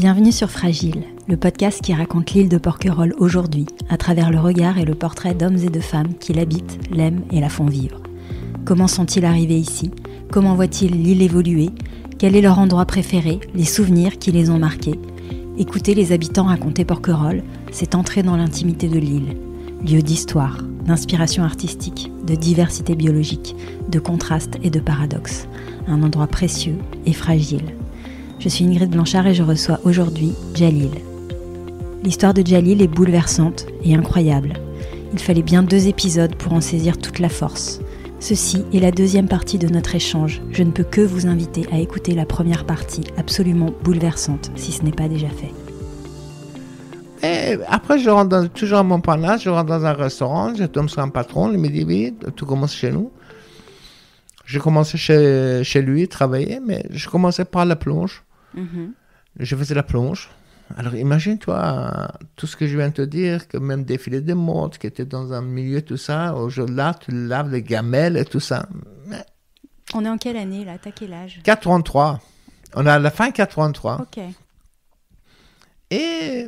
Bienvenue sur Fragile, le podcast qui raconte l'île de Porquerolles aujourd'hui, à travers le regard et le portrait d'hommes et de femmes qui l'habitent, l'aiment et la font vivre. Comment sont-ils arrivés ici ? Comment voient-ils l'île évoluer ? Quel est leur endroit préféré ? Les souvenirs qui les ont marqués ? Écouter les habitants raconter Porquerolles, c'est entrer dans l'intimité de l'île. Lieu d'histoire, d'inspiration artistique, de diversité biologique, de contrastes et de paradoxes. Un endroit précieux et fragile. Je suis Ingrid Blanchard et je reçois aujourd'hui Djalil. L'histoire de Djalil est bouleversante et incroyable. Il fallait bien 2 épisodes pour en saisir toute la force. Ceci est la deuxième partie de notre échange. Je ne peux que vous inviter à écouter la première partie, absolument bouleversante, si ce n'est pas déjà fait. Et après, je rentre toujours à Montparnasse, je rentre dans un restaurant, je tombe sur un patron, il me dit oui, tout commence chez nous. Je commençais chez lui, travailler, mais je commençais par la plonge. Je faisais la plonge. Alors imagine-toi tout ce que je viens de te dire, que même défilé de mode, qui était dans un milieu, tout ça, là, tu laves les gamelles et tout ça. Mais... On est en quelle année là ? T'as quel âge ? 83. On est à la fin 83. Ok. Et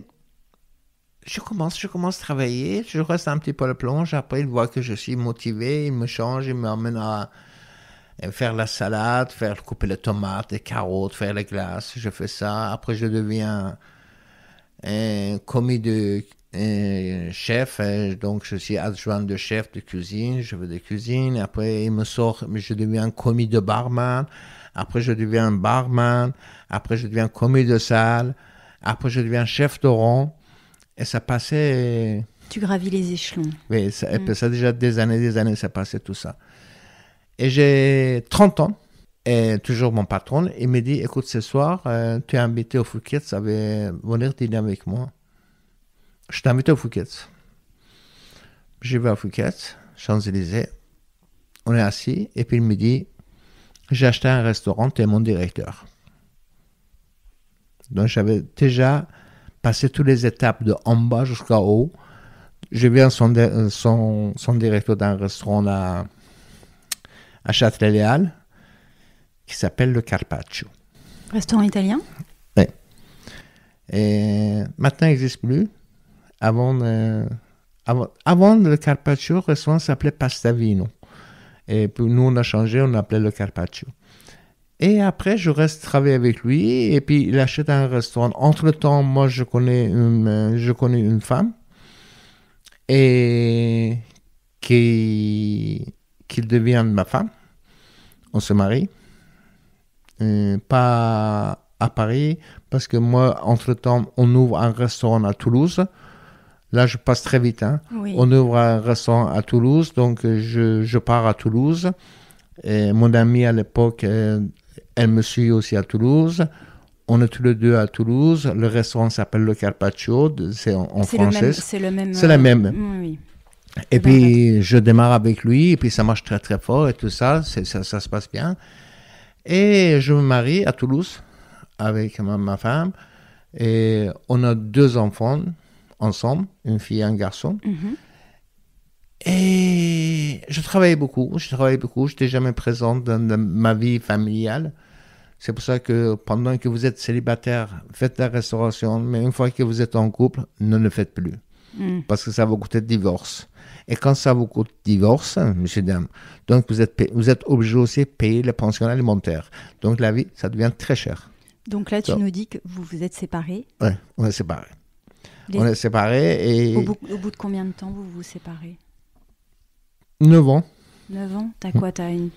je commence à travailler, je reste un petit peu à la plonge, après il voit que je suis motivé, il me change, il m'emmène à faire la salade, couper les tomates, les carottes, faire les glaces, je fais ça. Après, je deviens un commis de chef, donc je suis adjoint de chef de cuisine, je fais des cuisines. Après, il me sort, je deviens commis de barman. Après, je deviens barman. Après, je deviens commis de salle. Après, je deviens chef de rang. Et ça passait... Tu gravis les échelons. Oui, ça déjà des années, ça passait tout ça. Et j'ai 30 ans, et toujours mon patron, il me dit, écoute, ce soir, tu es invité au Phuket, ça va venir dîner avec moi. Je t'ai invité au Phuket. Je vais au Phuket, Champs-Élysées, on est assis, et puis il me dit, j'ai acheté un restaurant, tu es mon directeur. Donc j'avais déjà passé toutes les étapes de en bas jusqu'à haut. Je viens son directeur d'un restaurant à Châtelet-Léal, qui s'appelle le Carpaccio. Restaurant italien ? Oui. Et maintenant, il n'existe plus. Avant le Carpaccio, le restaurant s'appelait Pastavino. Et puis nous, on a changé, on l'appelait le Carpaccio. Et après, je reste travailler avec lui, et puis il achète un restaurant. Entre-temps, moi, je connais une femme, et qu'il devient ma femme. On se marie. Pas à Paris, parce que moi, entre-temps, on ouvre un restaurant à Toulouse. Là, je passe très vite. Oui. On ouvre un restaurant à Toulouse, donc je pars à Toulouse. Et mon amie à l'époque, elle me suit aussi à Toulouse. On est tous les deux à Toulouse. Le restaurant s'appelle le Carpaccio, c'est en français. C'est le même. C'est la même. Oui. Et puis, je démarre avec lui, et puis ça marche très, très fort, et tout ça, ça se passe bien. Et je me marie à Toulouse avec ma femme, et on a 2 enfants ensemble, une fille et un garçon. Et je travaillais beaucoup, je n'étais jamais présente dans ma vie familiale. C'est pour ça que pendant que vous êtes célibataire, faites la restauration, mais une fois que vous êtes en couple, ne le faites plus. Parce que ça va vous coûter divorce. Et quand ça vous coûte divorce, monsieur, dame, donc vous êtes obligé aussi de payer les pensions alimentaires. Donc la vie, ça devient très cher. Donc là, tu nous dis que vous vous êtes séparés. Oui, on est séparés. On est séparés et... Au bout de combien de temps vous vous séparez ? 9 ans. 9 ans ? T'as quoi ? T'as une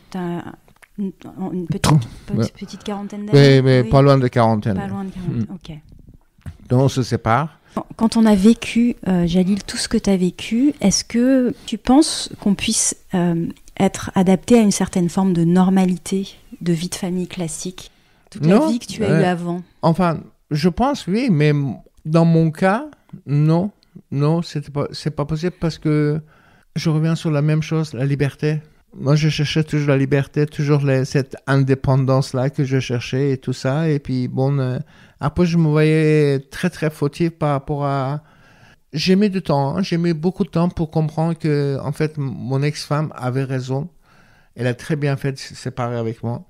petite quarantaine d'années ? Oui, mais pas loin de quarantaine. Pas loin de quarantaine, ok. Donc on se sépare. Quand on a vécu, Djalil, tout ce que tu as vécu, est-ce que tu penses qu'on puisse être adapté à une certaine forme de normalité de vie de famille classique ? Toute la vie que tu as eue avant ? Enfin, je pense oui, mais dans mon cas, non. Non, c'est pas possible parce que je reviens sur la même chose, la liberté. Moi, je cherchais toujours la liberté, toujours cette indépendance-là que je cherchais et tout ça. Et puis, bon, après, je me voyais très, très fautif par rapport à... J'ai mis du temps, j'ai mis beaucoup de temps pour comprendre que, en fait, mon ex-femme avait raison. Elle a très bien fait de se séparer avec moi.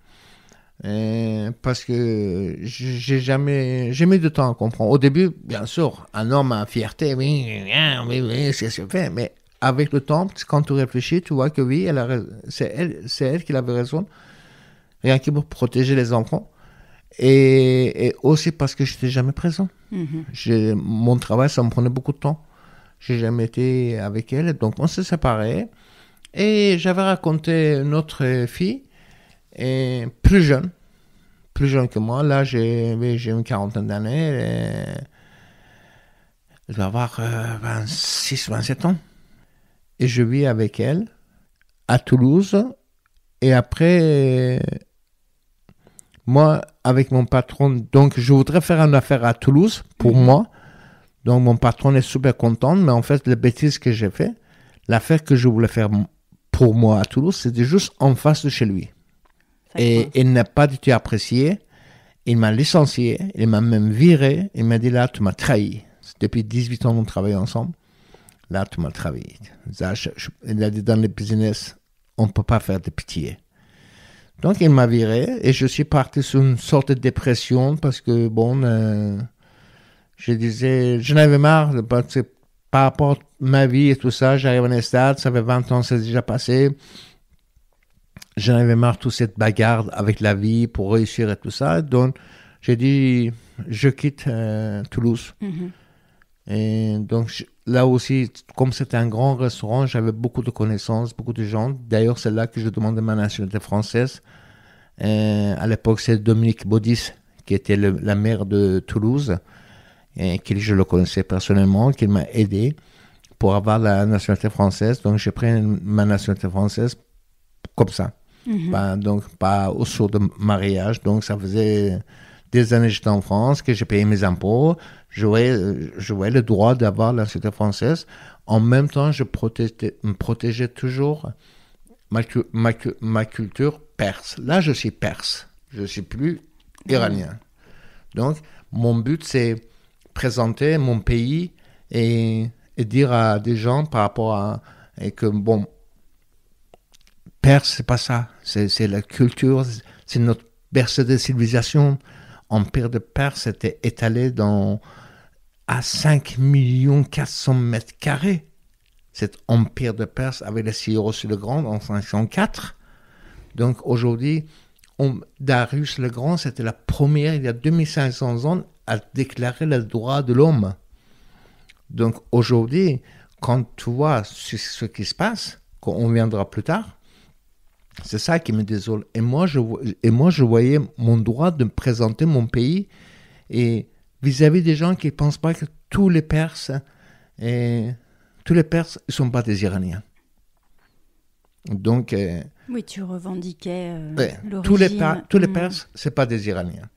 Parce que j'ai mis du temps à comprendre. Au début, bien sûr, un homme a fierté, oui, c'est ce que fait. Mais avec le temps, quand tu réfléchis, tu vois que oui, c'est elle qui avait raison. Rien que pour protéger les enfants. Et aussi parce que je n'étais jamais présent. Mon travail, ça me prenait beaucoup de temps. Je n'ai jamais été avec elle. Donc, on s'est séparés. Et j'avais raconté une autre fille, et plus jeune que moi. Là, j'ai une quarantaine d'années. Elle doit avoir 26, 27 ans. Et je vis avec elle à Toulouse. Et après, moi, avec mon patron, donc je voudrais faire une affaire à Toulouse pour moi. Donc, mon patron est super content. Mais en fait, la bêtise que j'ai fait, l'affaire que je voulais faire pour moi à Toulouse, c'était juste en face de chez lui. Et il n'a pas du tout apprécié. Il m'a licencié. Il m'a même viré. Il m'a dit, là, tu m'as trahi. Depuis 18 ans, on travaille ensemble. Là, tu m'as trahi. Il a dit, dans le business, on ne peut pas faire de pitié. Donc, il m'a viré. Et je suis parti sur une sorte de dépression parce que, bon, je disais, j'en avais marre. Par rapport à ma vie et tout ça, j'arrive à un stade, ça fait 20 ans, c'est déjà passé. J'en avais marre de toute cette bagarre avec la vie pour réussir et tout ça. Donc, j'ai dit, je quitte Toulouse. Et donc, là aussi, comme c'était un grand restaurant, j'avais beaucoup de connaissances, beaucoup de gens. D'ailleurs, c'est là que je demandais ma nationalité française. À l'époque, c'est Dominique Baudis, qui était la maire de Toulouse, et qui je le connaissais personnellement, qui m'a aidé pour avoir la nationalité française. Donc, j'ai pris ma nationalité française comme ça. Donc, pas au sourd de mariage. Donc, ça faisait des années que j'étais en France, que j'ai payé mes impôts. Je voyais le droit d'avoir la nationalité française. En même temps, je me protégeais toujours ma culture perse. Là, je suis perse. Je ne suis plus iranien. Donc, mon but, c'est présenter mon pays et dire à des gens par rapport à... Et que, bon, Perse, c'est pas ça. C'est la culture, c'est notre berceau de civilisation. L'empire de Perse était étalé à 5 400 000 mètres carrés. Cet empire de Perse avec le Cyrus le Grand en 504. Donc aujourd'hui, Darius le Grand, c'était la première, il y a 2500 ans, à déclarer le droit de l'homme. Donc aujourd'hui, quand tu vois ce qui se passe, quand on viendra plus tard, c'est ça qui me désole. Et moi, je voyais mon droit de présenter mon pays et vis-à-vis des gens qui ne pensent pas que tous les Perses ne sont pas des Iraniens. Donc, oui, tu revendiquais l'origine. Tous les Perses, ce n'est pas des Iraniens.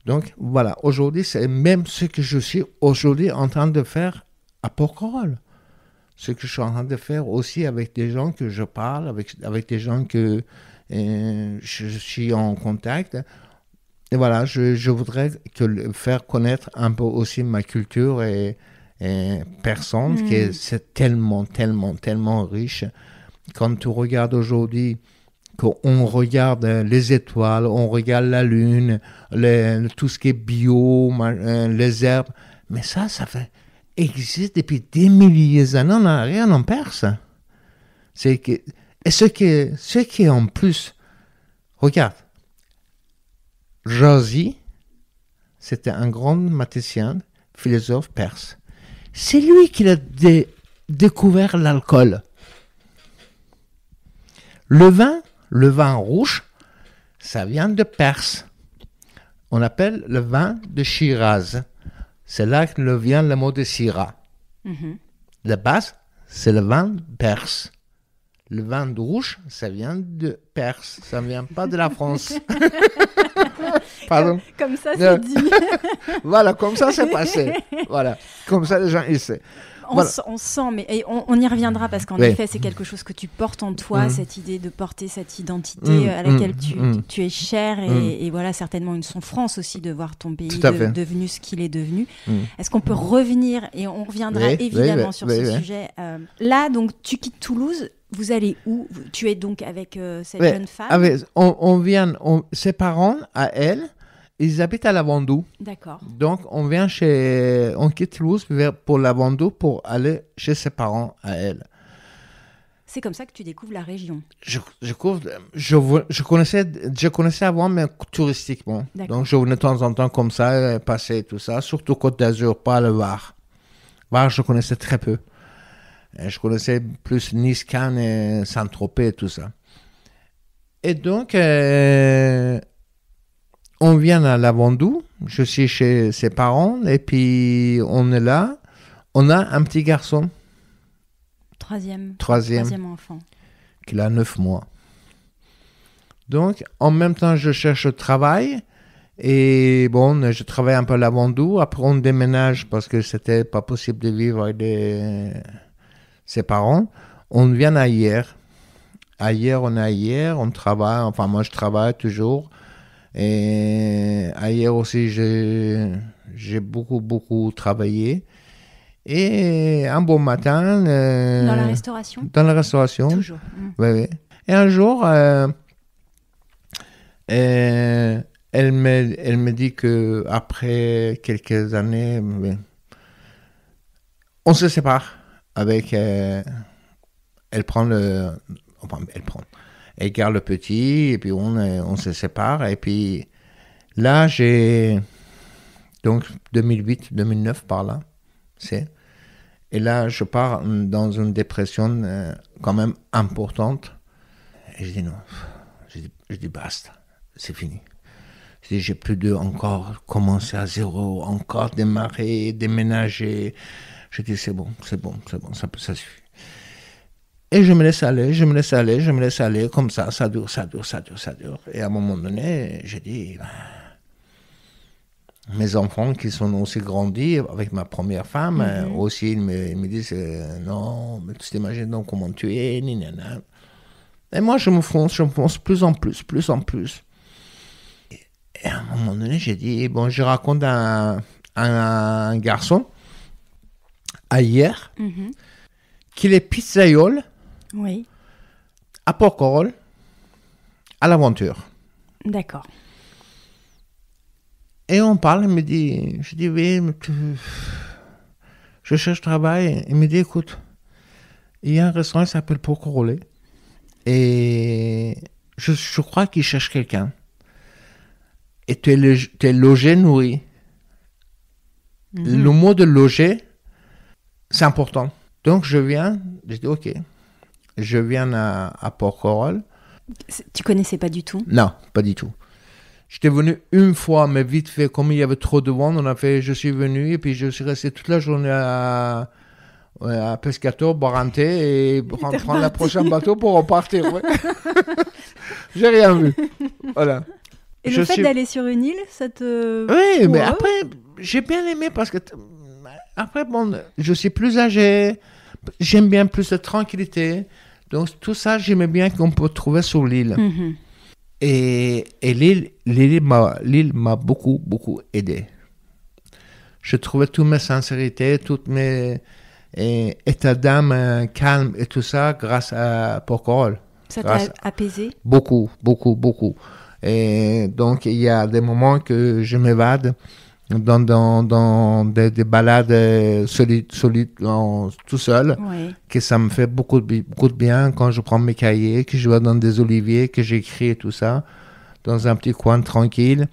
Donc, voilà, aujourd'hui, c'est même ce que je suis aujourd'hui en train de faire à Porquerolles. Ce que je suis en train de faire aussi avec des gens que je parle, avec des gens que je suis en contact. Et voilà, je voudrais faire connaître un peu aussi ma culture et persane, qui c'est tellement, tellement, tellement riche. Quand tu regardes aujourd'hui, qu'on regarde les étoiles, on regarde la lune, tout ce qui est bio, les herbes, mais ça existe depuis des milliers d'années, on n'a rien en Perse. Et ce qui est en plus, regarde, Razi, c'était un grand mathématicien, philosophe perse. C'est lui qui a découvert l'alcool. Le vin rouge, ça vient de Perse. On appelle le vin de Shiraz. C'est là que vient le mot de Syrah. La base, c'est le vin perse. Le vin rouge, ça vient de Perse. Ça ne vient pas de la France. Pardon. Comme ça, c'est dit. Voilà, comme ça, c'est passé. Voilà. Comme ça, les gens, ils savent. On sent, mais on y reviendra parce qu'en effet, c'est quelque chose que tu portes en toi, cette idée de porter cette identité à laquelle tu es cher et voilà, certainement une souffrance aussi de voir ton pays devenu ce qu'il est devenu. Est-ce qu'on peut revenir, et on reviendra évidemment sur ce sujet. Là, donc, tu quittes Toulouse. Vous allez où? Tu es donc avec cette jeune femme? Ses parents, à elle, ils habitent à Lavandou. D'accord. Donc, on quitte Toulouse pour Lavandou pour aller chez ses parents, à elle. C'est comme ça que tu découvres la région. Je connaissais avant, mais touristiquement. D'accord. Donc, je venais de temps en temps comme ça, passer tout ça, surtout Côte d'Azur, pas le Var. Var, je connaissais très peu. Je connaissais plus Nice, Cannes, et Saint-Tropez et tout ça. Et donc, on vient à Lavandou, je suis chez ses parents, et puis on est là. On a un petit garçon. Troisième enfant. Qui a 9 mois. Donc, en même temps, je cherche travail. Et bon, je travaille un peu à Lavandou. Après, on déménage parce que c'était pas possible de vivre avec ses parents. On vient à Hyères. À Hyères, on travaille. Enfin, moi, je travaille toujours. Et à Hyères aussi, j'ai beaucoup travaillé. Et un bon matin... dans la restauration? Dans la restauration. Toujours. Oui. Et un jour, elle me dit qu'après quelques années, on se sépare avec... elle garde le petit, et puis on se sépare. Et puis là, j'ai... Donc, 2008, 2009, par là. Et là, je pars dans une dépression quand même importante. Et je dis non. Je dis basta, c'est fini. Je dis j'ai plus de encore commencer à zéro, encore démarrer, déménager. Je dis c'est bon, ça suffit. Et je me laisse aller, comme ça dure. Et à un moment donné, j'ai dit... Mes enfants qui sont aussi grandis avec ma première femme, aussi ils me disent non, mais tu t'imagines donc comment tu es, ninana. Et moi je me fonce plus en plus. Et à un moment donné, j'ai dit, bon, je raconte un garçon, à Hyères, qu'il est pizzaiole à Porquerolles, à l'Aventure. D'accord. Et on parle, je dis oui, mais je cherche travail. Il me dit, écoute, il y a un restaurant qui s'appelle Porquerolles. Et je crois qu'il cherche quelqu'un. Et tu es logé, nourri. Le mot de loger, c'est important. Donc je dis ok. Je viens à Porquerolles. Tu connaissais pas du tout? Non, pas du tout. J'étais venu une fois, mais vite fait, comme il y avait trop de vent, je suis venu et puis je suis resté toute la journée à Pescator, boire un thé et prendre le prochain bateau pour repartir. Ouais. J'ai rien vu. Voilà. Et le fait d'aller sur une île, ça te... Oui, mais après, j'ai bien aimé parce que... Après, bon, je suis plus âgé, j'aime bien plus de tranquillité. Donc, tout ça, j'aimais bien qu'on peut trouver sur l'île. Et l'île m'a beaucoup aidé. Je trouvais toutes mes sincérités, toutes mes états d'âme calmes et tout ça grâce à Porquerolles. Ça t'a apaisé? Beaucoup. Et donc, il y a des moments que je m'évade dans des balades solides tout seul, que ça me fait beaucoup de bien quand je prends mes cahiers, que je vais dans des oliviers, que j'écris et tout ça, dans un petit coin tranquille,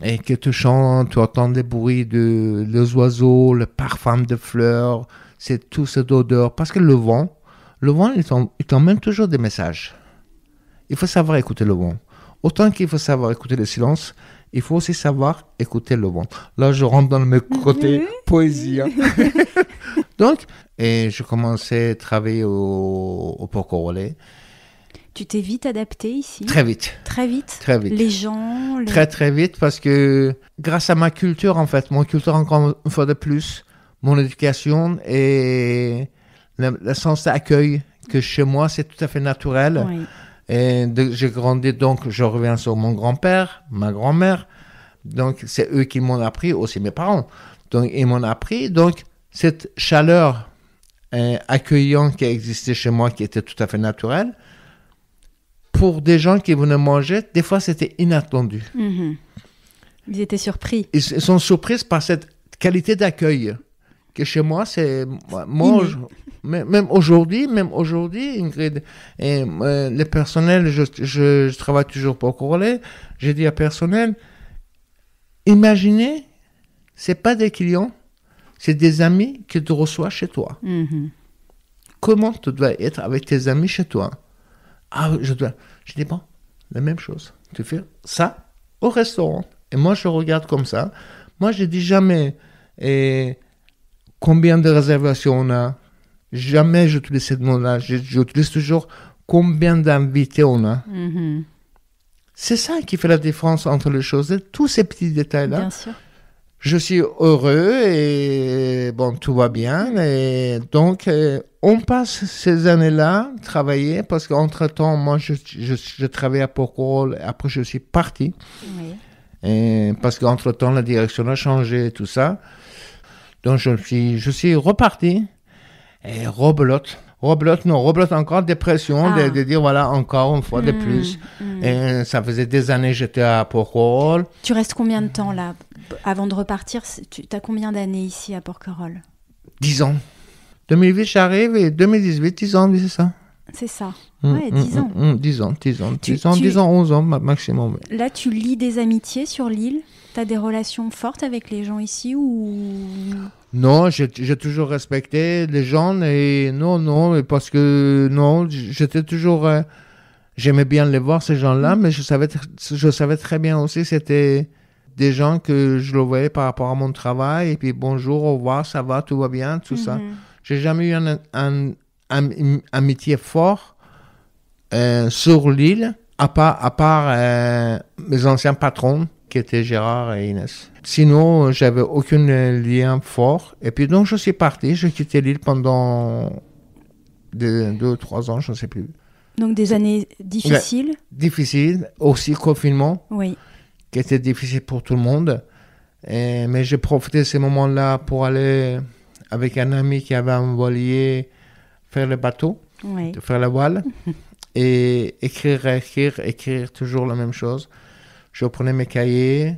et que tu chantes, tu entends des bruits des oiseaux, le parfum de fleurs, c'est tout cette odeur. Parce que le vent, il t'emmène toujours des messages. Il faut savoir écouter le vent. Autant qu'il faut savoir écouter le silence, il faut aussi savoir écouter le vent. Là, je rentre dans mes côtés poésie. Hein. Donc, et je commençais à travailler au Porquerolles. Tu t'es vite adapté ici? Très vite. Les gens Très vite, parce que grâce à ma culture, en fait, mon culture encore une fois de plus, mon éducation et le sens d'accueil, que chez moi, c'est tout à fait naturel. Oui. Et j'ai grandi, donc je reviens sur mon grand-père, ma grand-mère. Donc, c'est eux qui m'ont appris, aussi mes parents. Donc, ils m'ont appris. Donc, cette chaleur accueillant qui existait chez moi, qui était tout à fait naturel. Pour des gens qui venaient manger, des fois, c'était inattendu. Mhm. Ils étaient surpris. Ils sont surpris par cette qualité d'accueil que chez moi, c'est... Même aujourd'hui, Ingrid, et, le personnel, je travaille toujours pour Corollet, j'ai dit à personnel, imaginez, c'est pas des clients, c'est des amis que tu reçois chez toi. Mhm. Comment tu dois être avec tes amis chez toi? Je dis, bon, la même chose. Tu fais ça au restaurant. Et moi, je regarde comme ça. Moi, je dis jamais combien de réservations on a. Jamais j'utilise ce mot-là. J'utilise toujours combien d'invités on a. Mhm. C'est ça qui fait la différence entre les choses. Tous ces petits détails-là. Bien sûr. Je suis heureux et bon, tout va bien. Et donc, on passe ces années-là travailler parce qu'entre-temps, moi, je travaillais à Porquerolles. Après, je suis parti. Oui. Et parce qu'entre-temps, la direction a changé et tout ça. Donc, je suis reparti. Et rebelote encore, dépression, de dire, voilà, encore une fois de plus. Et ça faisait des années que j'étais à Porquerolles. Tu restes combien de temps là avant de repartir? Tu as combien d'années ici à Porquerolles? 10 ans. 2008, j'arrive et 2018, 10 ans, oui, c'est ça. C'est ça. Ouais, 10 ans. 10 ans, 11 ans maximum. Oui. Là, tu lis des amitiés sur l'île? Tu as des relations fortes avec les gens ici ou... Non, j'ai toujours respecté les gens et non, parce que non, j'étais toujours... j'aimais bien les voir, ces gens-là, mais je savais très bien aussi c'était des gens que je le voyais par rapport à mon travail et puis bonjour, au revoir, ça va, tout va bien, tout ça. J'ai jamais eu un amitié fort sur l'île, à part mes anciens patrons qui étaient Gérard et Inès. Sinon, j'avais aucun lien fort. Et puis donc, je suis parti. J'ai quitté l'île pendant 2 ou 3 ans, je ne sais plus. Donc des années difficiles. Ouais, difficiles. Aussi confinement. Oui. Qui était difficile pour tout le monde. Mais j'ai profité de ces moments-là pour aller avec un ami qui avait un voilier faire le bateau, faire la voile. Et écrire toujours la même chose. Je prenais mes cahiers,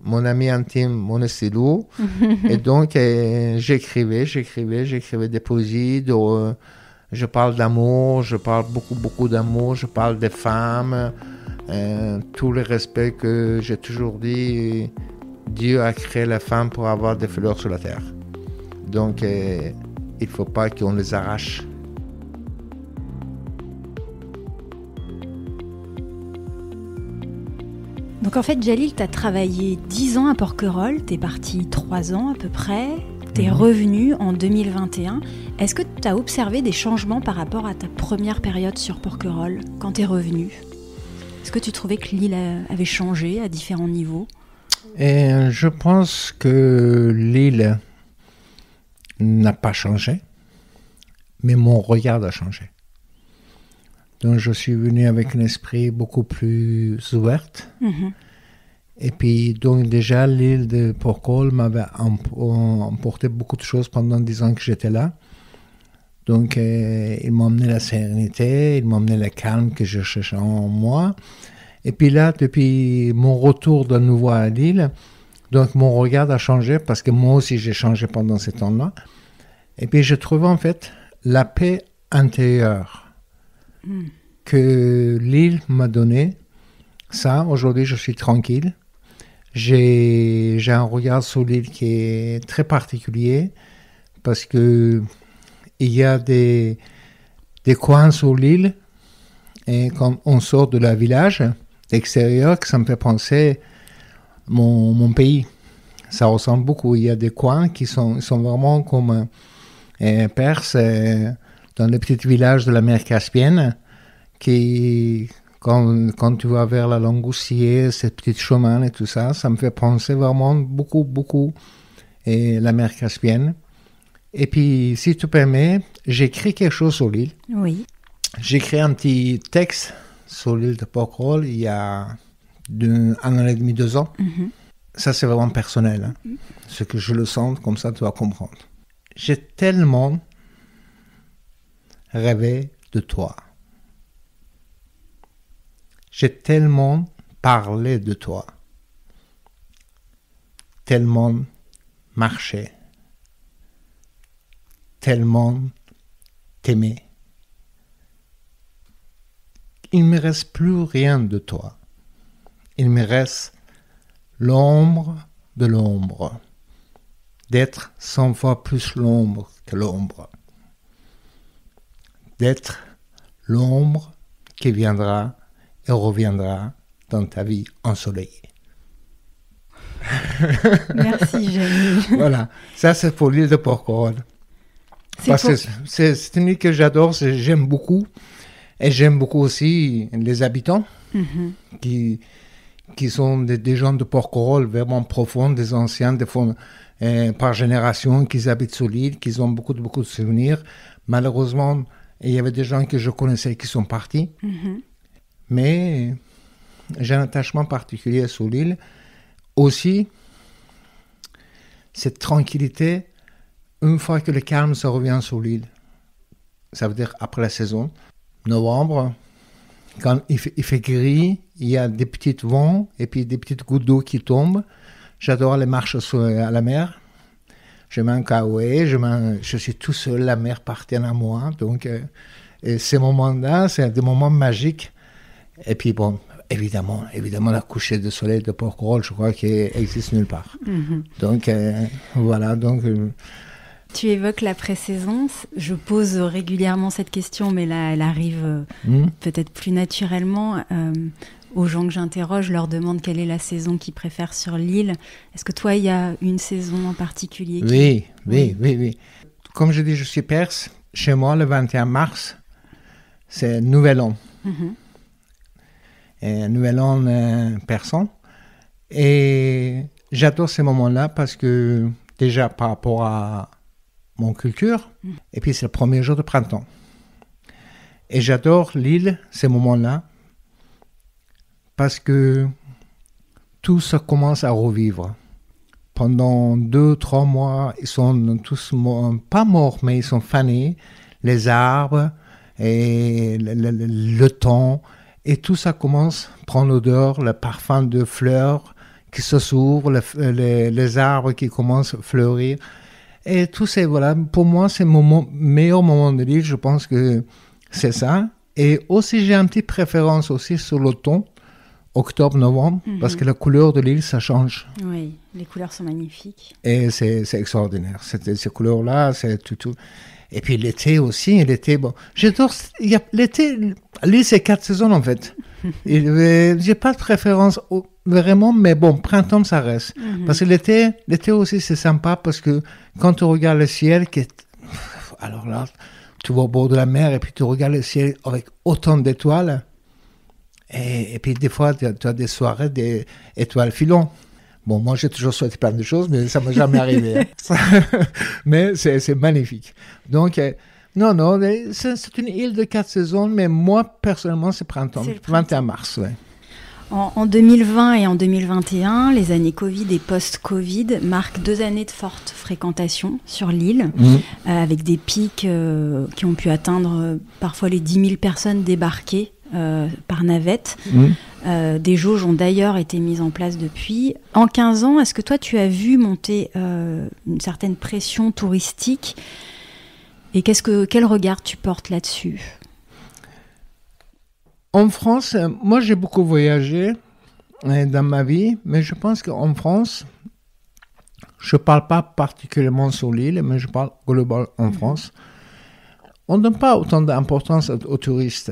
mon ami intime, mon stylo, et donc j'écrivais des poésies, je parle d'amour, je parle beaucoup d'amour, je parle des femmes, tout le respect que j'ai toujours dit, Dieu a créé la femme pour avoir des fleurs sur la terre. Donc il ne faut pas qu'on les arrache. Donc en fait, Jalil, tu as travaillé 10 ans à Porquerolles, tu es parti 3 ans à peu près, tu es revenu en 2021. Est-ce que tu as observé des changements par rapport à ta première période sur Porquerolles quand tu es revenu? Est-ce que tu trouvais que l'île avait changé à différents niveaux? Et je pense que l'île n'a pas changé, mais mon regard a changé. Donc, je suis venu avec un esprit beaucoup plus ouvert. Et puis, donc, déjà, l'île de Porquerolles m'avait emporté beaucoup de choses pendant 10 ans que j'étais là. Donc, il m'a emmené la sérénité, il m'a emmené le calme que je cherchais en moi. Et puis là, depuis mon retour de nouveau à l'île, donc, mon regard a changé parce que moi aussi, j'ai changé pendant ces temps-là. Et puis, je trouvais en fait la paix intérieure que l'île m'a donné. Ça, aujourd'hui, je suis tranquille. J'ai un regard sur l'île qui est très particulier parce que il y a des coins sur l'île et quand on sort de la village extérieur, que ça me fait penser mon pays. Ça ressemble beaucoup. Il y a des coins qui sont vraiment comme Perse, dans les petits villages de la mer Caspienne, qui, quand tu vas vers la Langoustière, ces petits chemins et tout ça, ça me fait penser vraiment beaucoup et la mer Caspienne. Et puis, si tu permets, j'écris quelque chose sur l'île. Oui. J'ai écrit un petit texte sur l'île de Porquerolles il y a 1 an et demi, 2 ans. Ça, c'est vraiment personnel. Ce que je le sens, comme ça, tu vas comprendre. J'ai tellement rêvé de toi. J'ai tellement parlé de toi. Tellement marché. Tellement t'aimé. Il ne me reste plus rien de toi. Il me reste l'ombre de l'ombre. D'être 100 fois plus l'ombre que l'ombre. D'être l'ombre qui viendra et reviendra dans ta vie ensoleillée. Merci, Jamil. Voilà, ça c'est pour l'île de Porquerolles. Parce que c'est une île que j'adore, j'aime beaucoup. Et j'aime beaucoup aussi les habitants qui sont des gens de Porquerolles vraiment profonds, des anciens, par génération, qui habitent sur l'île, qui ont beaucoup de souvenirs. Malheureusement, il y avait des gens que je connaissais qui sont partis. Mais j'ai un attachement particulier sur l'île. Aussi, cette tranquillité, une fois que le calme se revient sur l'île, ça veut dire après la saison, novembre, quand il fait gris, il y a des petits vents et puis des petites gouttes d'eau qui tombent. J'adore les marches à la mer. Je mets un kawaii, je suis tout seul, la mer appartient à moi. Donc, et ces moments-là, c'est des moments magiques. Et puis bon, évidemment, la coucher de soleil de Porquerolles, je crois qu'il existe nulle part. Donc, voilà, donc... Tu évoques la pré-saison. Je pose régulièrement cette question, mais là, elle arrive peut-être plus naturellement. Aux gens que j'interroge, je leur demande quelle est la saison qu'ils préfèrent sur l'île. Est-ce que toi, il y a une saison en particulier Oui. Comme je dis, je suis perse. Chez moi, le 21 mars, c'est Nouvel An. Et Nouvel An persan. Et j'adore ces moments-là parce que, déjà, par rapport à mon culture, et puis c'est le premier jour de printemps. Et j'adore l'île, ces moments-là, parce que tout ça commence à revivre. Pendant 2-3 mois, ils sont tous pas morts, mais ils sont fanés, les arbres et le temps, et tout ça commence à prendre l'odeur, le parfum de fleurs qui se s'ouvrent, les arbres qui commencent à fleurir. Et tout ça, voilà, pour moi, c'est le meilleur moment de l'île, je pense que c'est ça. Et aussi, j'ai une petite préférence aussi sur l'automne, octobre-novembre, parce que la couleur de l'île, ça change. Oui, les couleurs sont magnifiques. Et c'est extraordinaire. Ces couleurs-là, c'est tout. Et puis l'été aussi, bon, j'adore, l'été, l'île, c'est 4 saisons en fait. J'ai pas de préférence vraiment, mais bon, printemps, ça reste. Parce que l'été aussi, c'est sympa parce que quand tu regardes le ciel, alors là, tu vas au bord de la mer et puis tu regardes le ciel avec autant d'étoiles. Et puis des fois, tu as des soirées des étoiles filantes. Bon, moi, j'ai toujours souhaité plein de choses, mais ça ne m'est jamais arrivé. Mais c'est magnifique. Donc, non, c'est une île de 4 saisons, mais moi, personnellement, c'est printemps. 21 mars, ouais. En 2020 et en 2021, les années Covid et post-Covid marquent 2 années de forte fréquentation sur l'île, avec des pics qui ont pu atteindre parfois les 10 000 personnes débarquées par navette. Des jauges ont d'ailleurs été mises en place depuis. En 15 ans, est-ce que toi, tu as vu monter une certaine pression touristique et quel regard tu portes là-dessus ? En France, moi j'ai beaucoup voyagé dans ma vie, mais je pense qu'en France, je ne parle pas particulièrement sur l'île, mais je parle global en France, on ne donne pas autant d'importance aux touristes.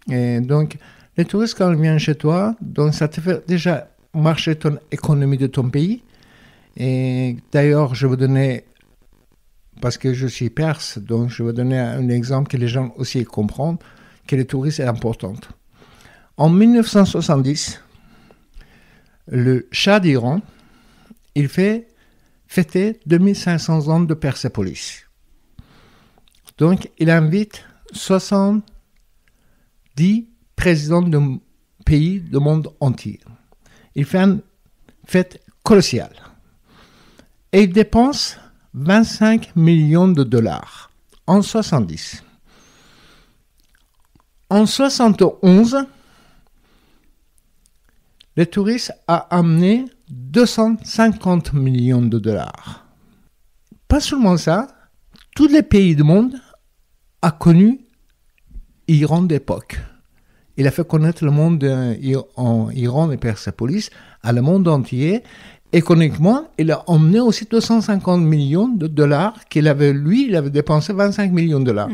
Et donc, les touristes, quand ils viennent chez toi, donc ça te fait déjà marcher ton économie de ton pays. Et d'ailleurs, je vais donner, parce que je suis perse, donc je vais donner un exemple que les gens aussi comprennent, que le tourisme est important. En 1970, le Shah d'Iran, il fait fêter 2500 ans de Persépolis. Donc, il invite 70 présidents de pays du monde entier. Il fait une fête colossale. Et il dépense 25 millions de dollars en 70. En 71, le tourisme a amené 250 millions de dollars. Pas seulement ça, tous les pays du monde ont connu l'Iran d'époque. Il a fait connaître le monde en Iran et Persépolis à le monde entier. Économiquement, il a emmené aussi 250 millions de dollars qu'il avait, lui, il avait dépensé 25 millions de dollars.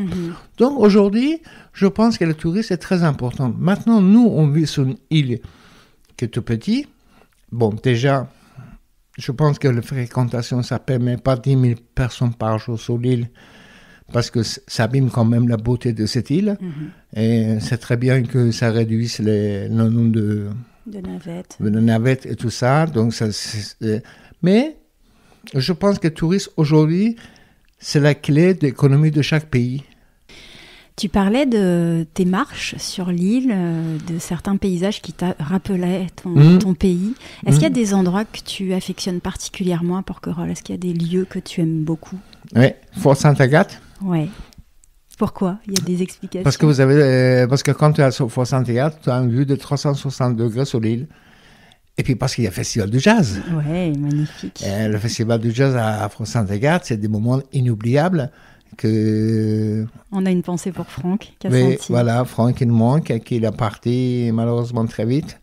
Donc aujourd'hui, je pense que le tourisme est très important. Maintenant, nous, on vit sur une île qui est tout petite. Bon, déjà, je pense que la fréquentation, ça ne permet pas 10 000 personnes par jour sur l'île, parce que ça abîme quand même la beauté de cette île. Et c'est très bien que ça réduise le nombre de navettes et tout ça. Donc mais je pense que le tourisme aujourd'hui, c'est la clé de l'économie de chaque pays. Tu parlais de tes marches sur l'île, de certains paysages qui rappelaient ton pays. Est-ce qu'il y a des endroits que tu affectionnes particulièrement à Porquerolles? Est-ce qu'il y a des lieux que tu aimes beaucoup? Oui, Fort Sainte-Agathe. Oui. Pourquoi? Il y a des explications? Parce que quand tu es sur Fort Sainte-Agathe, tu as une vue de 360 degrés sur l'île. Et puis parce qu'il y a le Festival du Jazz. Oui, magnifique. Le Festival du Jazz à Fort Sainte-Agathe, c'est des moments inoubliables. On a une pensée pour Franck, qui a senti. Voilà, Franck, il manque, qu'il est parti malheureusement très vite,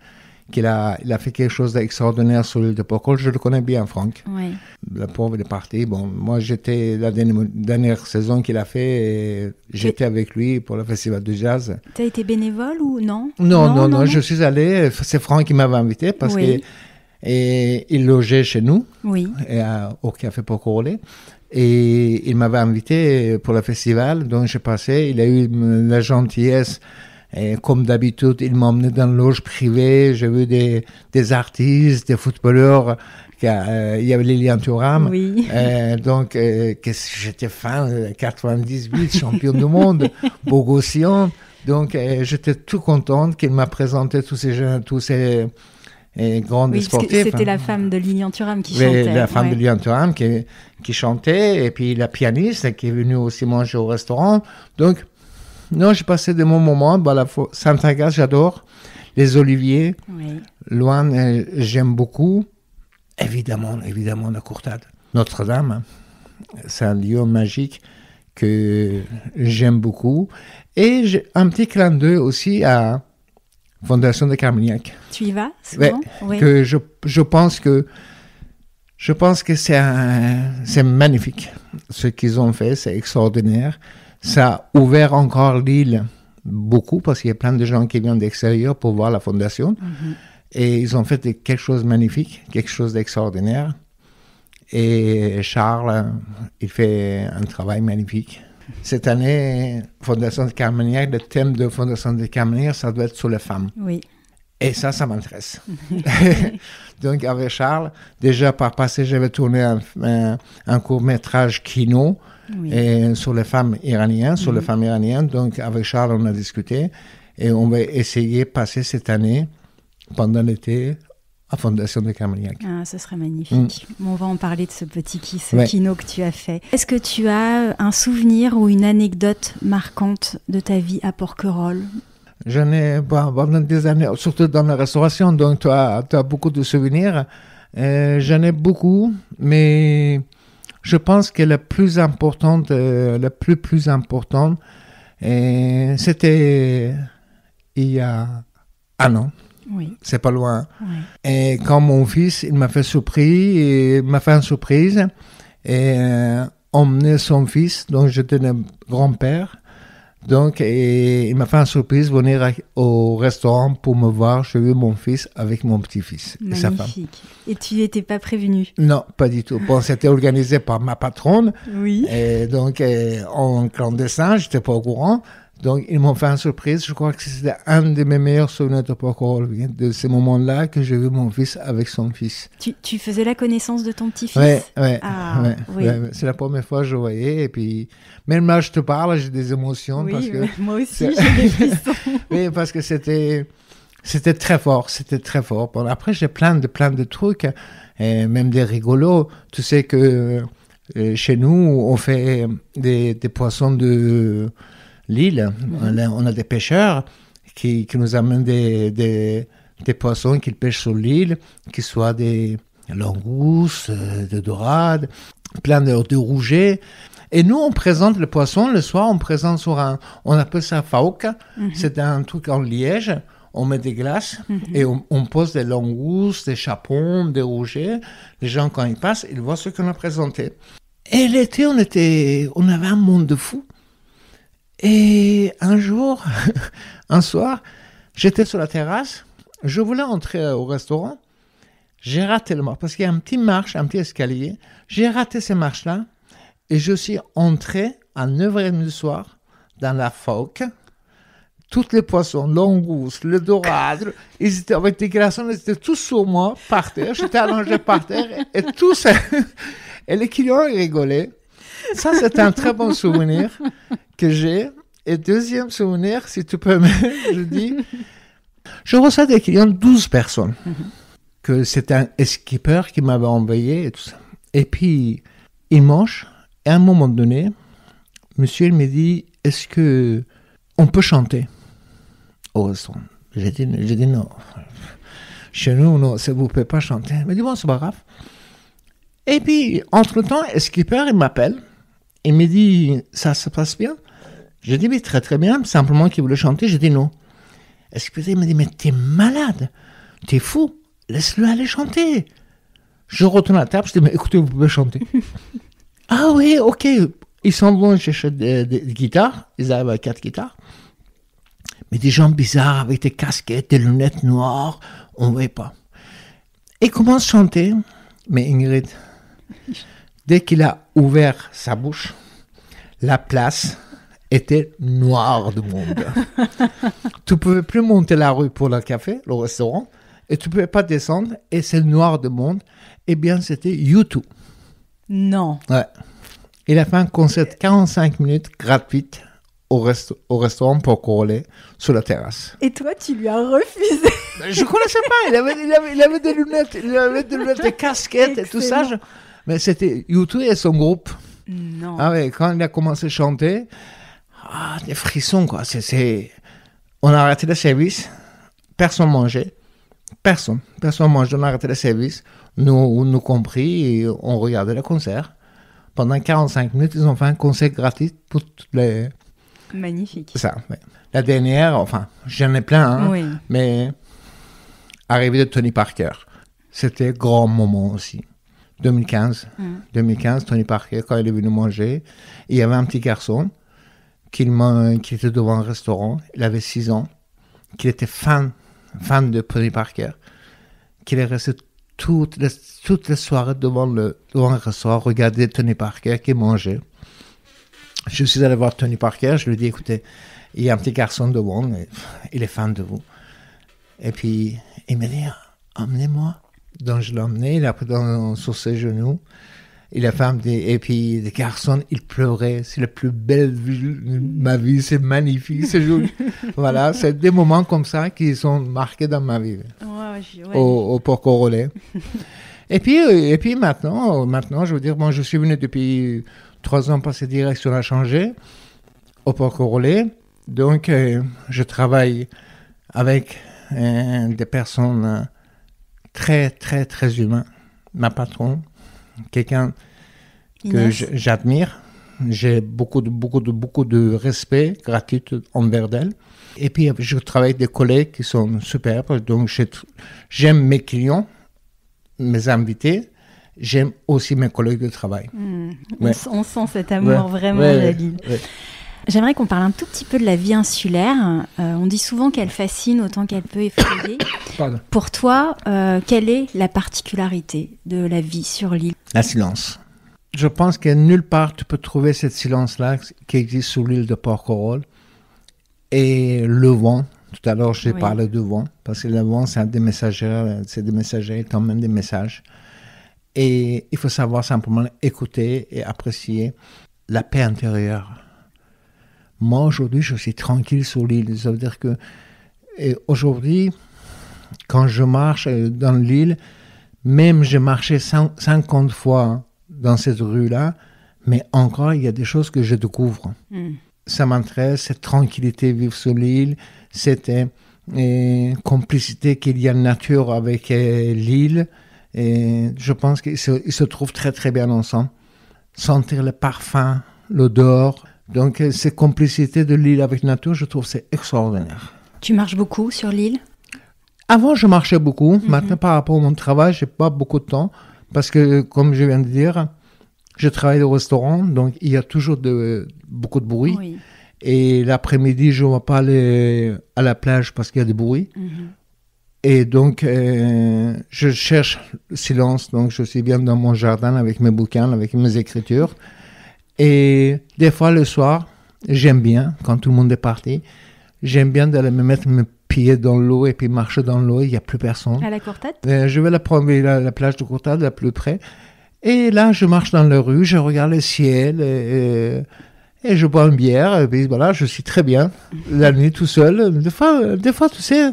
il a fait quelque chose d'extraordinaire sur l'île de Porquerolles. Je le connais bien, Franck. Oui. Le pauvre, il est parti. Bon, moi, j'étais la dernière saison qu'il a fait, et j'étais avec lui pour le Festival du Jazz. Tu as été bénévole ou non? Non, je suis allé, c'est Franck qui m'avait invité parce qu'il logeait chez nous, au Café Porquerolles. Et il m'avait invité pour le festival, donc j'ai passé. Il a eu la gentillesse, et comme d'habitude, il m'a emmené dans une loge privée. J'ai vu des artistes, des footballeurs. Il y avait Lilian Thuram. Oui. Donc, j'étais fan, 98, champion du monde, Bogossian. Donc, j'étais tout contente qu'il m'a présenté tous ces grande sportive. C'était la femme de Lilian Thuram qui chantait. La femme de Lilian Thuram qui chantait, et puis la pianiste qui est venue aussi manger au restaurant. Donc, non, j'ai passé de bons moments. Sainte-Agathe, j'adore. Les oliviers, loin, j'aime beaucoup. Évidemment, la Courtade. Notre-Dame, c'est un lieu magique que j'aime beaucoup. Et j'ai un petit clin d'œil aussi à Fondation de Carmignac. Tu y vas souvent? Oui. Que je pense que c'est magnifique. Ce qu'ils ont fait, c'est extraordinaire. Ça a ouvert encore l'île beaucoup, parce qu'il y a plein de gens qui viennent d'extérieur pour voir la fondation. Et ils ont fait quelque chose de magnifique, quelque chose d'extraordinaire. Et Charles, il fait un travail magnifique. Cette année, Fondation de Carmignac, le thème de Fondation de Carmignac, ça doit être sur les femmes. Oui. Et ça m'intéresse. Donc, avec Charles, déjà par passé, j'avais tourné un court-métrage kino sur les femmes iraniennes. Donc, avec Charles, on a discuté et on va essayer de passer cette année, pendant l'été, à Fondation de Carmignac. Ah, ce serait magnifique. On va en parler de ce kino que tu as fait. Est-ce que tu as un souvenir ou une anecdote marquante de ta vie à Porquerolles? J'en ai pendant des années, surtout dans la restauration, donc tu as beaucoup de souvenirs. J'en ai beaucoup, mais je pense que la plus importante, c'était il y a un an. Oui. C'est pas loin. Oui. Et quand mon fils, il m'a fait une surprise, et emmener son fils, donc j'étais le grand-père. Donc, il m'a fait une surprise, venir au restaurant pour me voir. J'ai vu mon fils avec mon petit-fils et sa femme. Et tu n'étais pas prévenu? Non, pas du tout. Bon, c'était organisé par ma patronne. Oui. Et donc, en clandestin, je n'étais pas au courant. Donc, ils m'ont fait une surprise. Je crois que c'était un de mes meilleurs souvenirs de Porquerolles, de ces moments-là que j'ai vu mon fils avec son fils. Tu faisais la connaissance de ton petit-fils? Oui. C'est la première fois que je voyais. Et puis, même là, je te parle, j'ai des émotions. Oui, parce que moi aussi, j'ai des frissons. Oui, parce que c'était très fort. C'était très fort. Bon, après, j'ai plein de trucs, et même des rigolos. Tu sais que chez nous, on fait des poissons l'île. On a des pêcheurs qui nous amènent des poissons qu'ils pêchent sur l'île, qui soient des langoustes, des dorades, plein de rougets. Et nous, on présente le poisson, le soir, on présente on appelle ça fauque, c'est un truc en liège, on met des glaces et on pose des langoustes, des chapons, des rougets. Les gens, quand ils passent, ils voient ce qu'on a présenté. Et l'été, on avait un monde de fous. Et un jour, un soir, j'étais sur la terrasse, je voulais entrer au restaurant, j'ai raté le marche, parce qu'il y a un petit escalier, j'ai raté ces marches-là, et je suis entré à 9h30 du soir dans la phoque. Tous les poissons, langoustes, le dorade, ils étaient avec des glaçons, ils étaient tous sur moi, par terre, j'étais allongé par terre, et tous, et les clients rigolaient. Ça, c'est un très bon souvenir que j'ai. Et deuxième souvenir, si tu peux je dis, je reçois des clients, 12 personnes, que c'est un skipper qui m'avait envoyé et tout ça. Et puis, il mange, et à un moment donné, monsieur, il me dit, est-ce que on peut chanter au restaurant? J'ai dit non. Chez nous, non, vous ne pouvez pas chanter. Il me dit, bon, c'est pas grave. Et puis, entre-temps, le skipper, il m'appelle. Il me dit, ça se passe bien? J'ai dit, oui, très très bien. Simplement qu'il voulait chanter. J'ai dit non. Le skipper, il me dit, mais t'es malade. T'es fou. Laisse-le aller chanter. Je retourne à la table. Je dis, mais écoutez, vous pouvez chanter. Ah oui, ok. Ils s'en vont chercher des guitares. Ils arrivent avec 4 guitares. Mais des gens bizarres avec des casquettes, des lunettes noires. On ne voyait pas. Il commence à chanter. Mais Ingrid, dès qu'il a ouvert sa bouche, la place était noire de monde. Tu ne pouvais plus monter la rue pour le café, le restaurant, et tu ne pouvais pas descendre, et c'est noir de monde. Eh bien, c'était U2. Non. Ouais. Il a fait un concert de 45 minutes gratuite au restaurant Porquerolles sur la terrasse. Et toi, tu lui as refusé. Je ne connaissais pas. Il avait des lunettes, des casquettes et tout ça. Mais c'était U2 et son groupe. Non. Ah ouais, quand il a commencé à chanter, des frissons, quoi. On a arrêté le service. Personne mangeait. Personne mangeait. On a arrêté le service. Nous compris, et on regardait le concert. Pendant 45 minutes, ils ont fait un concert gratuit pour toutes les... Magnifique. Ça, ouais. La dernière, enfin, j'en ai plein, hein, oui. Mais arrivée de Tony Parker, c'était grand moment aussi. 2015, Tony Parker, quand il est venu manger, il y avait un petit garçon qui était devant un restaurant, il avait 6 ans, qui était fan de Tony Parker, qu'il est resté toute la soirée devant un restaurant, regarder Tony Parker qui mangeait. Je suis allé voir Tony Parker, je lui ai dit, écoutez, il y a un petit garçon devant, il est fan de vous. Et puis, il m'a dit, emmenez-moi. Donc, je l'ai emmené, il a pris sur ses genoux. Il a fait et puis, le garçon, il pleurait. C'est la plus belle vie de ma vie, c'est magnifique, c'est joli. Voilà, c'est des moments comme ça qui sont marqués dans ma vie. Ouais. Au Porquerolles. et puis maintenant, je veux dire, bon, je suis venu depuis 3 ans parce que la direction a changé au Porquerolles. Donc, je travaille avec des personnes très, très, très humaines. Ma patronne, quelqu'un que j'admire. J'ai beaucoup de respect, gratitude envers elle. Et puis, je travaille avec des collègues qui sont superbes. Donc, j'aime mes clients, mes invités. J'aime aussi mes collègues de travail. Ouais. On sent cet amour vraiment de l'île. Ouais. J'aimerais qu'on parle un tout petit peu de la vie insulaire. On dit souvent qu'elle fascine autant qu'elle peut effrayer. Pour toi, quelle est la particularité de la vie sur l'île? La silence. Je pense que nulle part tu peux trouver ce silence-là qui existe sur l'île de Porquerolles. Et le vent. Tout à l'heure, j'ai parlé de vent. Parce que le vent, c'est des messagers. C'est des messagers, ils t'emmènent des messages. Et il faut savoir simplement écouter et apprécier la paix intérieure. Moi, aujourd'hui, je suis tranquille sur l'île. Ça veut dire que aujourd'hui, quand je marche dans l'île, même j'ai marché 50 fois dans cette rue-là, mais encore, il y a des choses que je découvre. ça m'intéresse, cette tranquillité vivre sur l'île, cette complicité qu'il y a de nature avec l'île. Et je pense qu'ils se trouvent très très bien ensemble. Sentir le parfum, l'odeur. Donc cette complicité de l'île avec la nature, je trouve c'est extraordinaire. Tu marches beaucoup sur l'île ? Avant, je marchais beaucoup. Maintenant, par rapport à mon travail, je n'ai pas beaucoup de temps. Parce que, comme je viens de dire, je travaille au restaurant, donc il y a toujours beaucoup de bruit. Oui. Et l'après-midi, je ne vais pas aller à la plage parce qu'il y a du bruit. Et donc, je cherche le silence. Donc, je suis bien dans mon jardin avec mes bouquins, avec mes écritures. Et des fois, le soir, j'aime bien, quand tout le monde est parti, j'aime bien d'aller me mettre mes pieds dans l'eau et puis marcher dans l'eau. Il n'y a plus personne. À la Courtade ? Je vais la plage de Courtade, la plus près. Et là, je marche dans la rue, je regarde le ciel et je bois une bière. Et puis voilà, je suis très bien la nuit tout seul. Des fois, tu sais,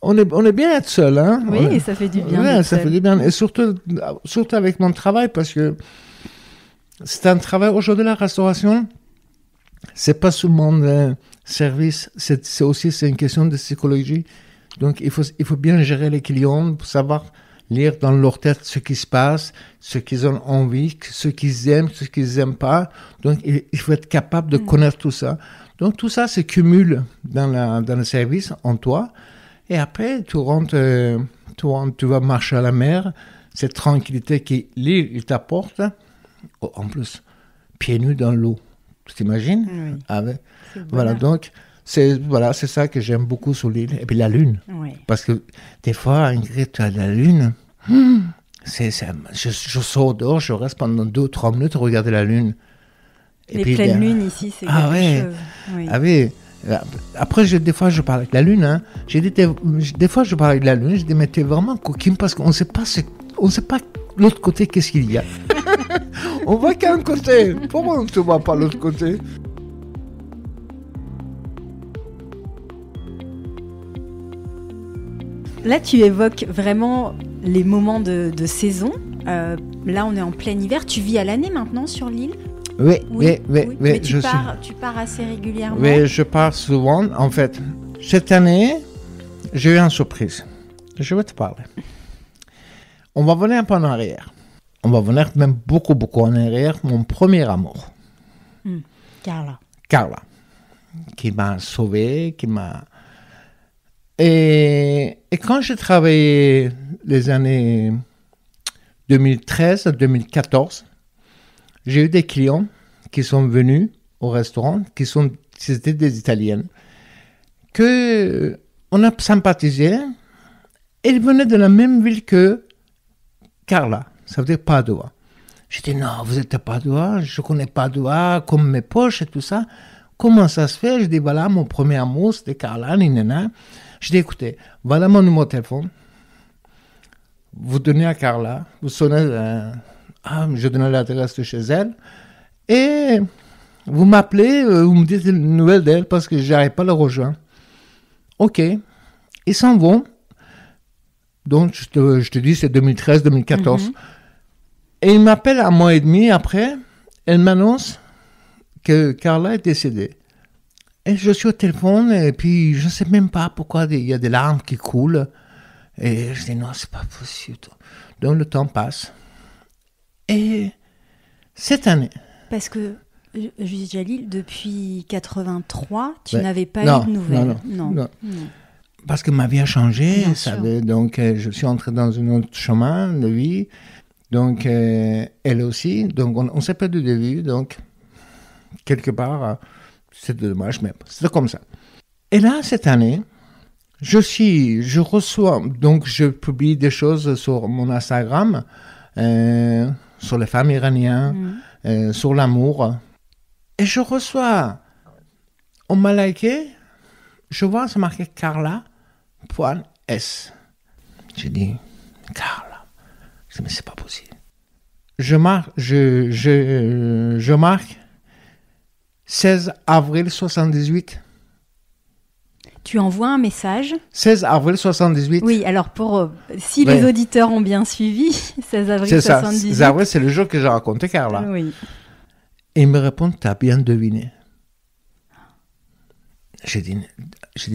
on est bien être seul. Hein? Oui, ça fait du bien. Ouais, ça fait du bien. Et surtout avec mon travail, parce que c'est un travail. Aujourd'hui, la restauration, c'est pas seulement service, c'est aussi une question de psychologie. Donc, il faut bien gérer les clients pour savoir lire dans leur tête ce qui se passe, ce qu'ils ont envie, ce qu'ils aiment, ce qu'ils n'aiment pas. Donc, il faut être capable de connaître tout ça. Donc, tout ça se cumule dans le service en toi. Et après, tu rentres, tu vas marcher à la mer. Cette tranquillité que l'île il t'apporte. En plus, pieds nus dans l'eau. Tu t'imagines? Oui. Voilà, donc, c'est ça que j'aime beaucoup sur l'île. Et puis la lune. Oui. Parce que des fois, Ingrid, tu as la lune. Je sors dehors, je reste pendant 2 ou 3 minutes à regarder la lune. Et les puis, pleines lunes ici, c'est quelque chose. Oui. Ah oui. Après, des fois, je parle avec la lune. Hein. Des fois, je parle avec la lune. Je dis, mais t'es vraiment coquine parce qu'on ne sait pas l'autre côté, qu'est-ce qu'il y a. On voit qu'un côté. Pourquoi on ne voit pas l'autre côté? Là, tu évoques vraiment les moments de saison. Là, on est en plein hiver. Tu vis à l'année maintenant sur l'île? Oui. Mais tu pars assez régulièrement? Oui, je pars souvent. En fait, cette année, j'ai eu une surprise. Je vais te parler. On va venir un peu en arrière. On va venir même beaucoup, beaucoup en arrière. Mon premier amour. Carla. Qui m'a sauvé, Et quand j'ai travaillé les années 2013 à 2014, j'ai eu des clients qui sont venus au restaurant, c'était des Italiennes, qu'on a sympathisé. Ils venaient de la même ville que Carla, ça veut dire Padua. J'ai dit, non, vous êtes à Padua, je ne connais Padua, comme mes poches et tout ça. Comment ça se fait? Je dis, voilà, mon premier amour, c'était Carla, ninana. Je dis, écoutez, voilà mon numéro de téléphone. Vous donnez à Carla, vous sonnez, je donne l'adresse de chez elle, et vous m'appelez, vous me dites une nouvelle d'elle parce que je n'arrive pas à la rejoindre. Ok, ils s'en vont. Donc, je te dis, c'est 2013-2014. Et il m'appelle un mois et demi après, elle m'annonce que Carla est décédée. Et je suis au téléphone, et puis je ne sais même pas pourquoi il y a des larmes qui coulent. Et je dis, non, c'est pas possible. Donc, le temps passe. Et cette année... Parce que, Jalil, depuis 83, tu n'avais pas eu de nouvelles. Non. Parce que ma vie a changé, donc je suis entré dans un autre chemin de vie. Donc, elle aussi. Donc, on s'est perdu de vue. Donc, quelque part, c'est dommage, mais c'est comme ça. Et là, cette année, je reçois, donc je publie des choses sur mon Instagram, sur les femmes iraniennes, sur l'amour. Et je reçois, on m'a liké, je vois, c'est marqué Carla.s. J'ai dit, Carla. Je dis, mais c'est pas possible. Je marque 16 avril 78. Tu envoies un message. 16 avril 78. Oui, alors si les auditeurs ont bien suivi, 16 avril 78. C'est ça, 16 avril, c'est le jour que j'ai raconté Carla. Oui. Et il me répond, t'as bien deviné. J'ai dit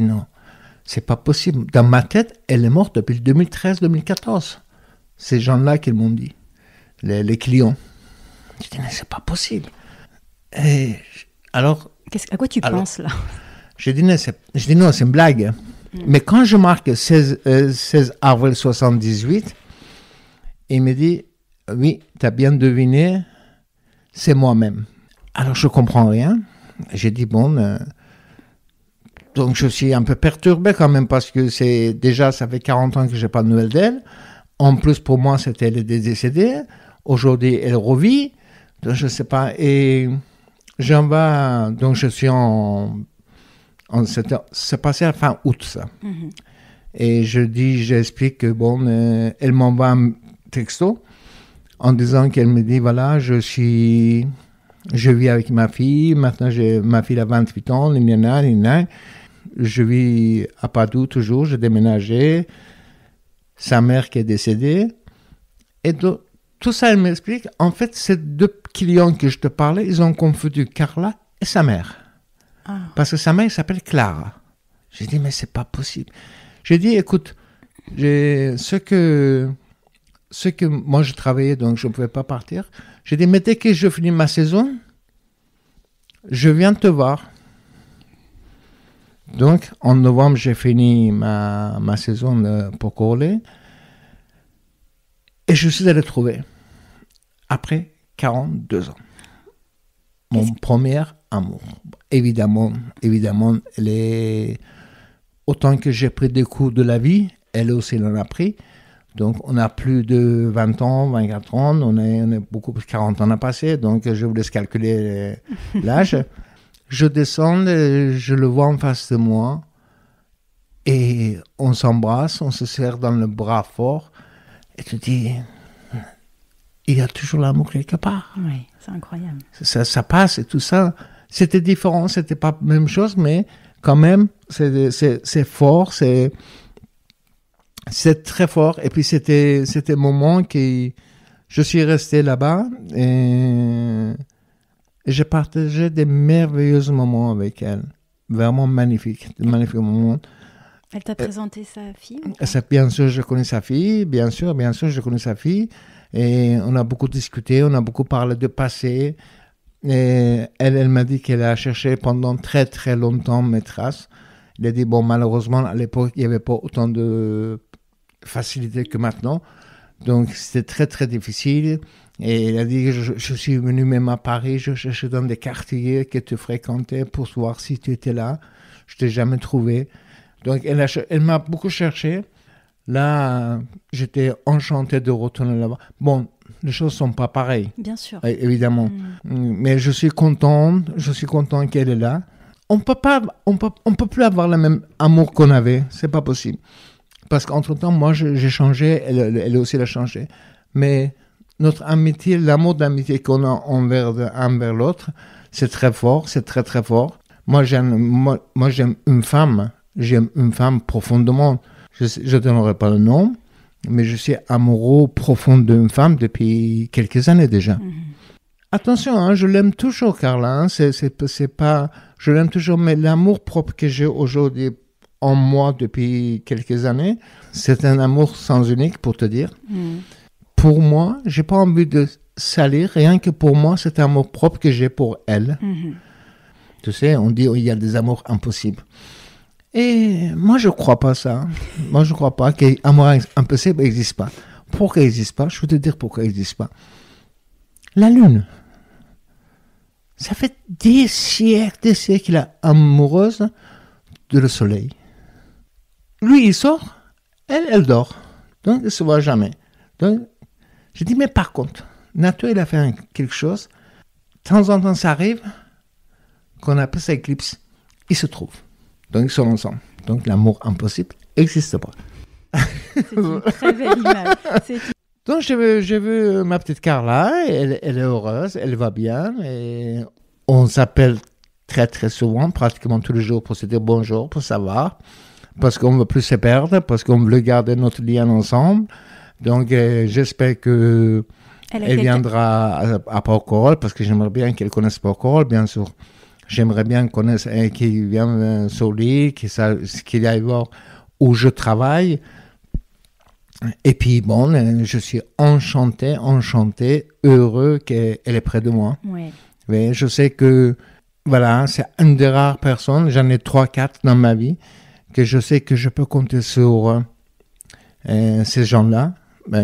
non, c'est pas possible. Dans ma tête, elle est morte depuis 2013-2014. Ces gens-là qui m'ont dit, les clients. J'ai dit, mais c'est pas possible. Et alors... À quoi tu penses, là? J'ai dit, non, c'est une blague. Mais quand je marque 16 avril 78, il me dit, oui, tu as bien deviné, c'est moi-même. Alors, je comprends rien. J'ai dit, bon... donc, je suis un peu perturbé quand même parce que ça fait 40 ans que je n'ai pas de nouvelles d'elle. En plus, pour moi, c'était elle est décédée. Aujourd'hui, elle revit. Donc, je ne sais pas. Et donc, je suis c'est passé à fin août, ça. Mm-hmm. Et j'explique que, elle m'envoie un texto en disant qu'elle me dit, voilà, je vis avec ma fille. Maintenant, ma fille a 28 ans. Je vis à Padoue toujours. J'ai déménagé. Sa mère qui est décédée. Et tout ça, elle m'explique. En fait, ces deux clients que je te parlais, ils ont confondu Carla et sa mère. Ah. Parce que sa mère s'appelle Clara. J'ai dit, mais c'est pas possible. J'ai dit, écoute, ce que moi je travaillais, donc je ne pouvais pas partir. J'ai dit, mais dès que je finis ma saison, je viens te voir. Donc, en novembre, j'ai fini ma saison de Porquerolles et je suis allé trouver, après 42 ans, mon premier amour. Évidemment, autant que j'ai pris des coups de la vie, elle aussi en a pris. Donc, on a plus de 20 ans, 24 ans, on est beaucoup plus de 40 ans à passer, donc je vous laisse calculer l'âge. Je descends, je le vois en face de moi et on s'embrasse, on se serre dans le bras fort et tu dis, il y a toujours l'amour quelque part. Oui, c'est incroyable. Ça passe et tout ça. C'était différent, c'était pas la même chose, mais quand même, c'est fort, c'est très fort. Et puis c'était un moment que je suis resté là-bas et j'ai partagé des merveilleux moments avec elle. Vraiment magnifiques, de magnifiques moments. Elle t'a présenté sa fille? Bien sûr, je connais sa fille. Bien sûr, je connais sa fille. Et on a beaucoup discuté, on a beaucoup parlé de passé. Et elle m'a dit qu'elle a cherché pendant très, très longtemps mes traces. Elle a dit, malheureusement, à l'époque, il n'y avait pas autant de facilité que maintenant. Donc, c'était très, très difficile. Et elle a dit, je suis venu même à Paris, je cherchais dans des quartiers que tu fréquentais pour voir si tu étais là. Je ne t'ai jamais trouvé. Donc, elle m'a beaucoup cherché. Là, j'étais enchanté de retourner là-bas. Les choses ne sont pas pareilles. Bien sûr. Évidemment. Mais je suis content qu'elle est là. On peut plus avoir le même amour qu'on avait. C'est pas possible. Parce qu'entre-temps, moi, j'ai changé, elle aussi a changé. Mais notre amitié, l'amour d'amitié qu'on a envers l'autre, c'est très fort, c'est très, très fort. Moi, j'aime une femme. J'aime une femme profondément. Je ne donnerai pas le nom, mais je suis amoureux profond d'une femme depuis quelques années déjà. Mm-hmm. Attention, je l'aime toujours, Carla. C'est pas, je l'aime toujours, mais l'amour propre que j'ai aujourd'hui en moi depuis quelques années, c'est un amour sans unique, pour te dire. Mm. Pour moi, j'ai pas envie de salir, rien que pour moi, c'est un amour propre que j'ai pour elle. Mm-hmm. Tu sais, on dit il y a des amours impossibles. Et moi, je crois pas ça. Moi, je crois pas qu'un amour impossible n'existe pas. Pourquoi il n'existe pas? Je vais te dire pourquoi il n'existe pas. La Lune. Ça fait des siècles qu'il est amoureuse de le Soleil. Lui, il sort, elle dort. Donc, il ne se voit jamais. Donc, je dis, mais par contre, nature, il a fait quelque chose. De temps en temps, ça arrive qu'on appelle ça éclipse. Ils se trouvent. Donc, ils sont ensemble. Donc, l'amour impossible n'existe pas. C'est une très belle image. Donc, j'ai vu ma petite Carla. Elle est heureuse. Elle va bien. Et on s'appelle très, très souvent, pratiquement tous les jours, pour se dire bonjour, pour savoir. Parce qu'on ne veut plus se perdre. Parce qu'on veut garder notre lien ensemble. Donc, j'espère que elle viendra à Porquerolles. Parce que j'aimerais bien qu'elle connaisse Porquerolles, bien sûr. J'aimerais bien connaître qu'il vienne sur l'île, qu'il aille voir où je travaille. Et puis, bon, je suis enchanté, heureux qu'elle est près de moi. Ouais. Mais je sais que, voilà, c'est une des rares personnes, j'en ai 3-4 dans ma vie, que je sais que je peux compter sur ces gens-là.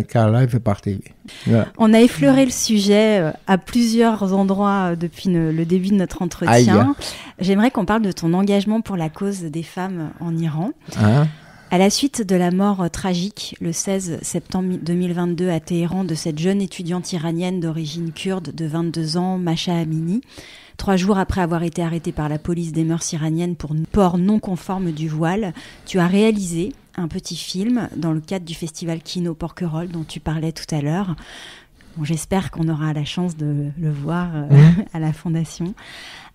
Car là, il fait partie. Voilà. On a effleuré le sujet à plusieurs endroits depuis le début de notre entretien. Aïe. J'aimerais qu'on parle de ton engagement pour la cause des femmes en Iran. Hein? À la suite de la mort tragique, le 16 septembre 2022 à Téhéran, de cette jeune étudiante iranienne d'origine kurde de 22 ans, Mahsa Amini, 3 jours après avoir été arrêtée par la police des mœurs iraniennes pour port non conforme du voile, tu as réalisé un petit film dans le cadre du festival Kino Porquerolles dont tu parlais tout à l'heure. Bon, j'espère qu'on aura la chance de le voir à la Fondation.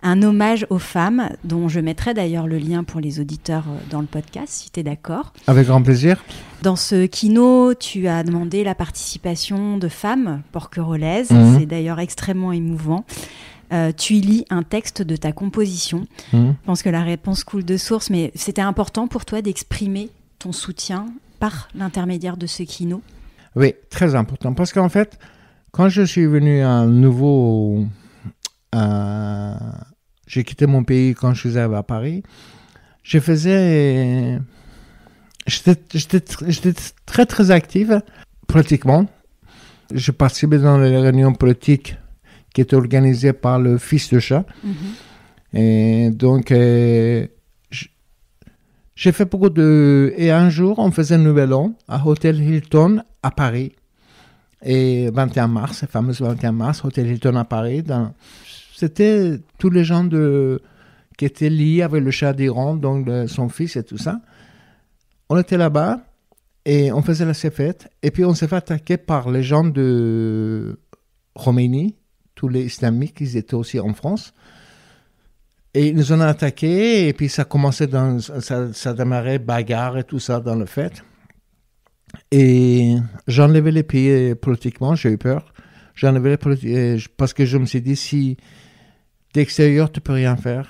Un hommage aux femmes, dont je mettrai d'ailleurs le lien pour les auditeurs dans le podcast, si tu es d'accord. Avec grand plaisir. Dans ce kino, tu as demandé la participation de femmes porquerolaises. C'est d'ailleurs extrêmement émouvant. Tu y lis un texte de ta composition. Je pense que la réponse coule de source, mais c'était important pour toi d'exprimer ton soutien par l'intermédiaire de ce kino? Oui, très important. Parce qu'en fait, quand je suis venu à nouveau, j'ai quitté mon pays quand je suis arrivé à Paris, j'étais très très active politiquement. Je participais dans les réunions politiques qui étaient organisées par le fils de chat. Et donc, j'ai fait beaucoup de... Et un jour, on faisait un nouvel an à Hôtel Hilton à Paris. Et 21 mars, le fameux 21 mars, Hôtel Hilton à Paris. C'était tous les gens qui étaient liés avec le Shah d'Iran, donc son fils et tout ça. On était là-bas et on faisait la fête. Et puis on s'est fait attaquer par les gens de Khomeini, tous les islamiques, ils étaient aussi en France. Et ils nous ont attaqués, et puis ça commençait ça démarrait bagarre et tout ça dans le fête. Et j'enlevais les pieds politiquement, j'ai eu peur. J'enlevais les pieds parce que je me suis dit, si d'extérieur, tu peux rien faire.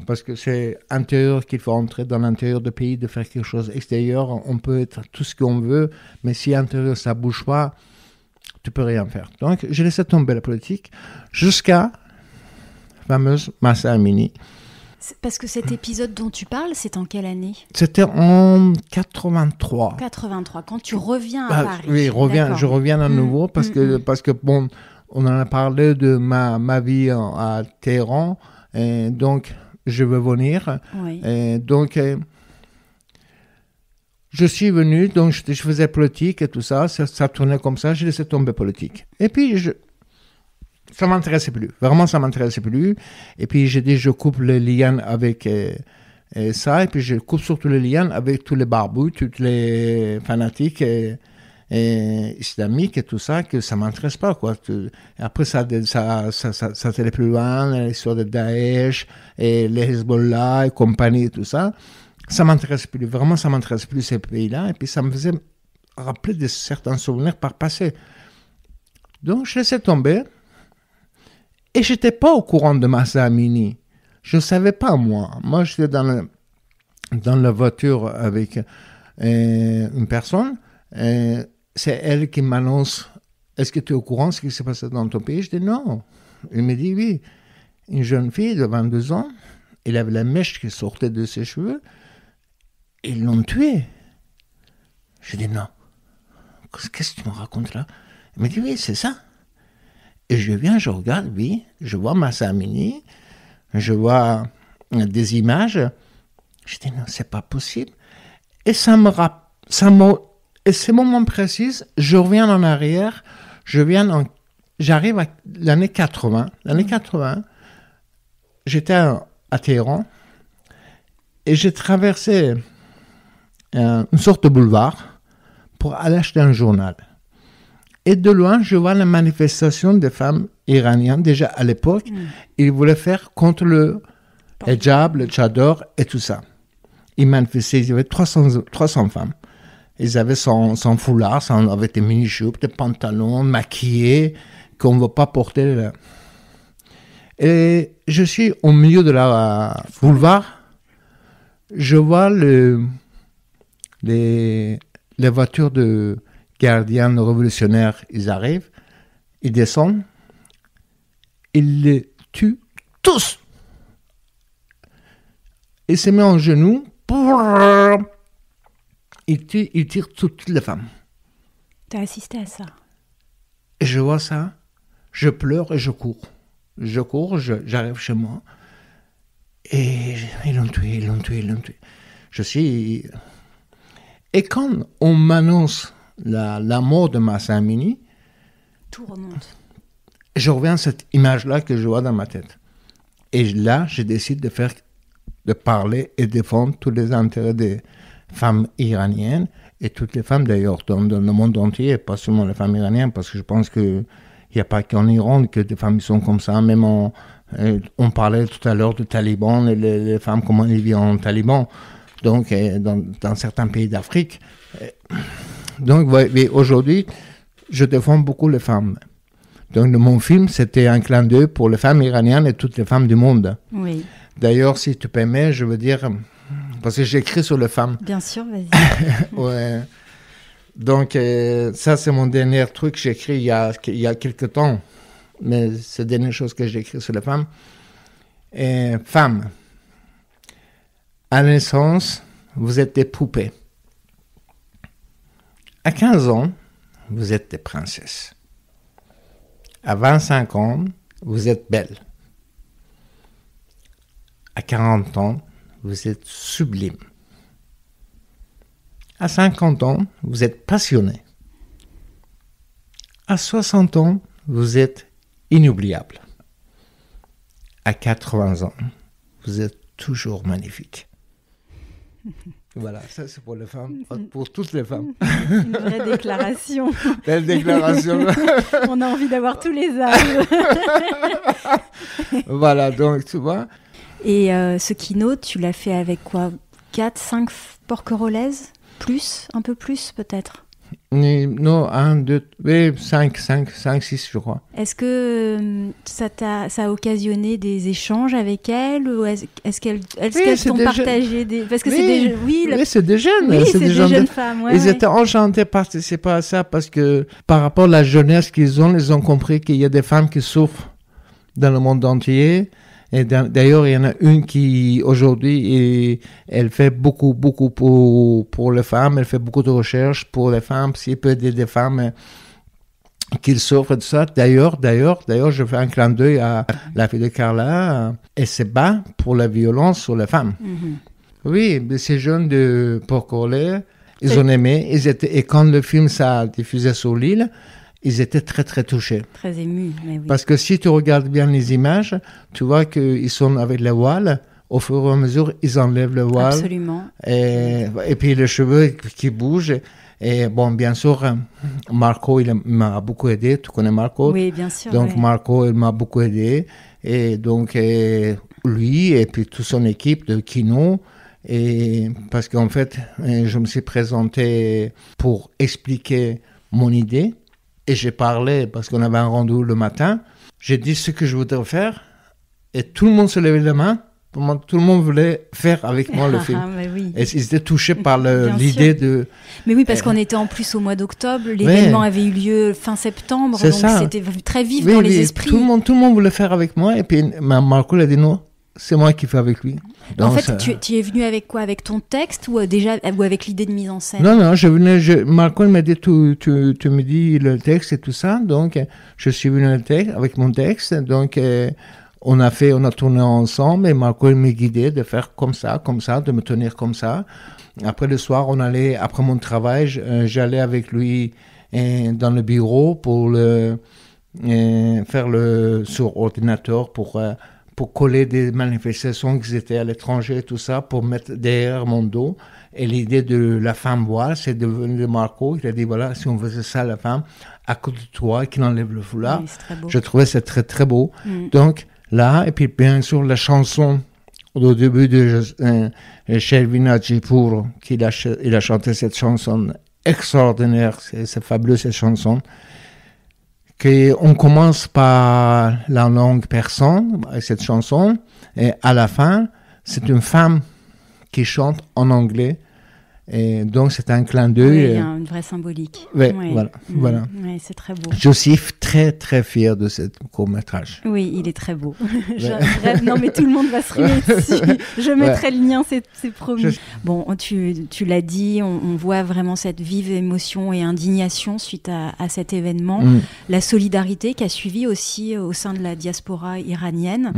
Parce que c'est intérieur qu'il faut entrer dans l'intérieur du pays, de faire quelque chose. Extérieur, on peut être tout ce qu'on veut, mais si intérieur, ça bouge pas, tu peux rien faire. Donc, j'ai laissé tomber la politique jusqu'à fameuse Mahsa Amini. Parce que cet épisode dont tu parles, c'est en quelle année? C'était en 83. 83, quand tu reviens à Paris. Oui, je reviens à nouveau parce que bon, on en a parlé de ma vie à Téhéran, et donc je veux venir. Oui. Et donc, je suis venu, donc je faisais politique et tout ça, ça tournait comme ça, j'ai laissé tomber politique. Et puis, ça m'intéressait plus. Vraiment, ça m'intéressait plus. Et puis, j'ai dit, je coupe les liens avec ça. Et puis, je coupe surtout les liens avec tous les barbus, tous les fanatiques islamiques et tout ça, que ça m'intéresse pas, quoi. Et après, ça allait plus loin, l'histoire de Daesh et les Hezbollah et compagnie et tout ça. Ça m'intéresse plus. Vraiment, ça m'intéresse plus ces pays-là. Et puis, ça me faisait rappeler de certains souvenirs par passé. Donc, je laissais tomber. Et je n'étais pas au courant de Mahsa Amini. Je ne savais pas, moi. Moi, j'étais dans la voiture avec une personne. C'est elle qui m'annonce, est-ce que tu es au courant de ce qui s'est passé dans ton pays? Je dis non. Elle me dit oui. Une jeune fille de 22 ans, elle avait la mèche qui sortait de ses cheveux. Ils l'ont tuée. Je dis non. Qu'est-ce que tu me racontes là? Elle me dit oui, c'est ça. Et je viens, je regarde, oui, je vois Mahsa Amini, je vois des images. Je dis non, c'est pas possible. Et et ces moments précis, je reviens en arrière, j'arrive à l'année 80. L'année 80, j'étais à Téhéran et j'ai traversé une sorte de boulevard pour aller acheter un journal. Et de loin, je vois la manifestation des femmes iraniennes. Déjà à l'époque, ils voulaient faire contre le hijab, le tchador et tout ça. Ils manifestaient, il y avait 300 femmes. Ils avaient son foulard, avec des mini-jupes, des pantalons maquillés qu'on ne veut pas porter. Et je suis au milieu de la boulevard. Je vois les voitures de gardiens révolutionnaires, ils arrivent, ils descendent, ils les tuent tous. Ils se mettent en genoux, ils tirent toutes les femmes. T'as assisté à ça? Et je vois ça, je pleure et je cours. J'arrive chez moi. Et ils l'ont tué. Je suis... Et quand on m'annonce la mort de Mahsa Amini, tout remonte. Je reviens à cette image-là que je vois dans ma tête. Et là, je décide de parler et défendre tous les intérêts des femmes iraniennes et toutes les femmes d'ailleurs dans le monde entier, pas seulement les femmes iraniennes, parce que je pense qu'il n'y a pas qu'en Iran que des femmes sont comme ça. Même on parlait tout à l'heure de talibans, et les femmes, comment elles vivent en taliban, donc dans certains pays d'Afrique. Donc aujourd'hui, je défends beaucoup les femmes. Donc mon film, c'était un clin d'œil pour les femmes iraniennes et toutes les femmes du monde. Oui. D'ailleurs, si tu permets, je veux dire, parce que j'écris sur les femmes. Bien sûr, vas-y. Ouais. Donc ça, c'est mon dernier truc que j'ai écrit il y a quelques temps. Mais c'est la dernière chose que j'ai écrit sur les femmes. Femmes, à la naissance, vous êtes des poupées. À 15 ans, vous êtes des princesses. À 25 ans, vous êtes belles. À 40 ans, vous êtes sublime. À 50 ans, vous êtes passionné. À 60 ans, vous êtes inoubliable. À 80 ans, vous êtes toujours magnifique. Voilà, ça c'est pour les femmes, pour toutes les femmes. Une vraie déclaration. Belle déclaration. On a envie d'avoir tous les âges. Voilà, donc tu vois. Et ce keynote, tu l'as fait avec quoi? 4, 5 porquerolaises? Plus? Un peu plus peut-être? Non, 1, 2, 5, 6 je crois. Est-ce que ça a occasionné des échanges avec elles ou est-ce qu'elles t'ont partagé des... Parce que c'est des... Oui, c'est des jeunes. Oui, c'est des jeunes femmes. Ouais, ils étaient enchantés de participer à ça parce que par rapport à la jeunesse qu'ils ont compris qu'il y a des femmes qui souffrent dans le monde entier. Et d'ailleurs, il y en a une qui, aujourd'hui, elle fait beaucoup pour les femmes. Elle fait beaucoup de recherches pour les femmes, s'il peut aider des femmes qui souffrent de ça. D'ailleurs, je fais un clin d'œil à la fille de Carla. Elle se bat pour la violence sur les femmes. Mm-hmm. Oui, ces jeunes de Porquerolles, ils ont aimé. Et quand le film s'est diffusé sur l'île, ils étaient très, très touchés. Très émus, mais oui. Parce que si tu regardes bien les images, tu vois qu'ils sont avec le voile. Au fur et à mesure, ils enlèvent le voile. Absolument. Et puis les cheveux qui bougent. Et bon, bien sûr, Marco, il m'a beaucoup aidé. Tu connais Marco? Oui, bien sûr. Donc, oui. Marco, il m'a beaucoup aidé. Et donc, lui et puis toute son équipe de Kino. Et parce qu'en fait, je me suis présenté pour expliquer mon idée. Et j'ai parlé, parce qu'on avait un rendez-vous le matin, j'ai dit ce que je voudrais faire, et tout le monde se levait la main, tout le monde voulait faire avec moi le film. Oui. Et ils étaient touchés par l'idée de... Mais oui, parce qu'on était en plus au mois d'octobre, l'événement avait eu lieu fin septembre, donc c'était très vif dans les esprits. Tout le monde voulait faire avec moi, et puis Marco a dit non, c'est moi qui fais avec lui. Donc, en fait, tu es venu avec quoi? Avec ton texte ou avec l'idée de mise en scène? Non, Marco m'a dit, tu me dis le texte et tout ça, donc je suis venu avec mon texte, donc on a tourné ensemble et Marco m'a guidé de faire comme ça, de me tenir comme ça. Après le soir, après mon travail, j'allais avec lui dans le bureau pour faire sur ordinateur pour coller des manifestations qui étaient à l'étranger, tout ça, pour mettre derrière mon dos. Et l'idée de la femme voile, c'est devenu de Marco. Il a dit, voilà, si on faisait ça, la femme, à côté de toi, qui enlève le foulard. Oui, c'est très beau. Je trouvais ça très, très beau. Donc, là, et puis bien sûr, la chanson, au début de Shervin Jaipur, il a chanté cette chanson extraordinaire. C'est fabuleux, cette chanson. qu'on commence par la langue persane, cette chanson, et à la fin, c'est une femme qui chante en anglais. Et donc, c'est un clin d'œil. Oui, il y a une vraie symbolique. Oui, Ouais. voilà. Ouais, c'est très beau. Je suis très, très fier de ce court-métrage. Oui, il est très beau. Non, mais tout le monde va se ruer dessus. Je mettrai le lien, c'est promis. Bon, tu l'as dit, on voit vraiment cette vive émotion et indignation suite à cet événement. La solidarité qui a suivi aussi au sein de la diaspora iranienne.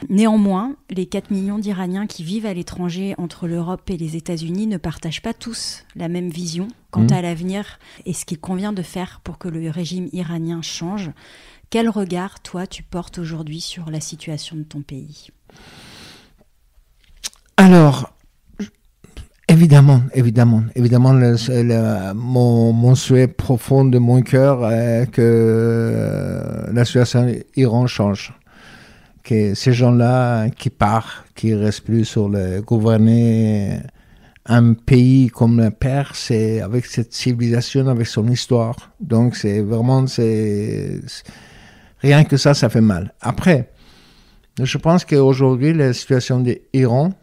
Néanmoins, les 4 millions d'Iraniens qui vivent à l'étranger entre l'Europe et les États-Unis ne partagent pas tous la même vision quant à l'avenir et ce qu'il convient de faire pour que le régime iranien change. Quel regard, toi, tu portes aujourd'hui sur la situation de ton pays ? Alors, évidemment, mon souhait profond de mon cœur est que la situation d'Iran change. Que ces gens-là qui partent, qui ne restent plus sur le gouverner un pays comme la Perse, avec cette civilisation, avec son histoire. Donc, rien que ça fait mal. Après, je pense qu'aujourd'hui, la situation de l'Iran,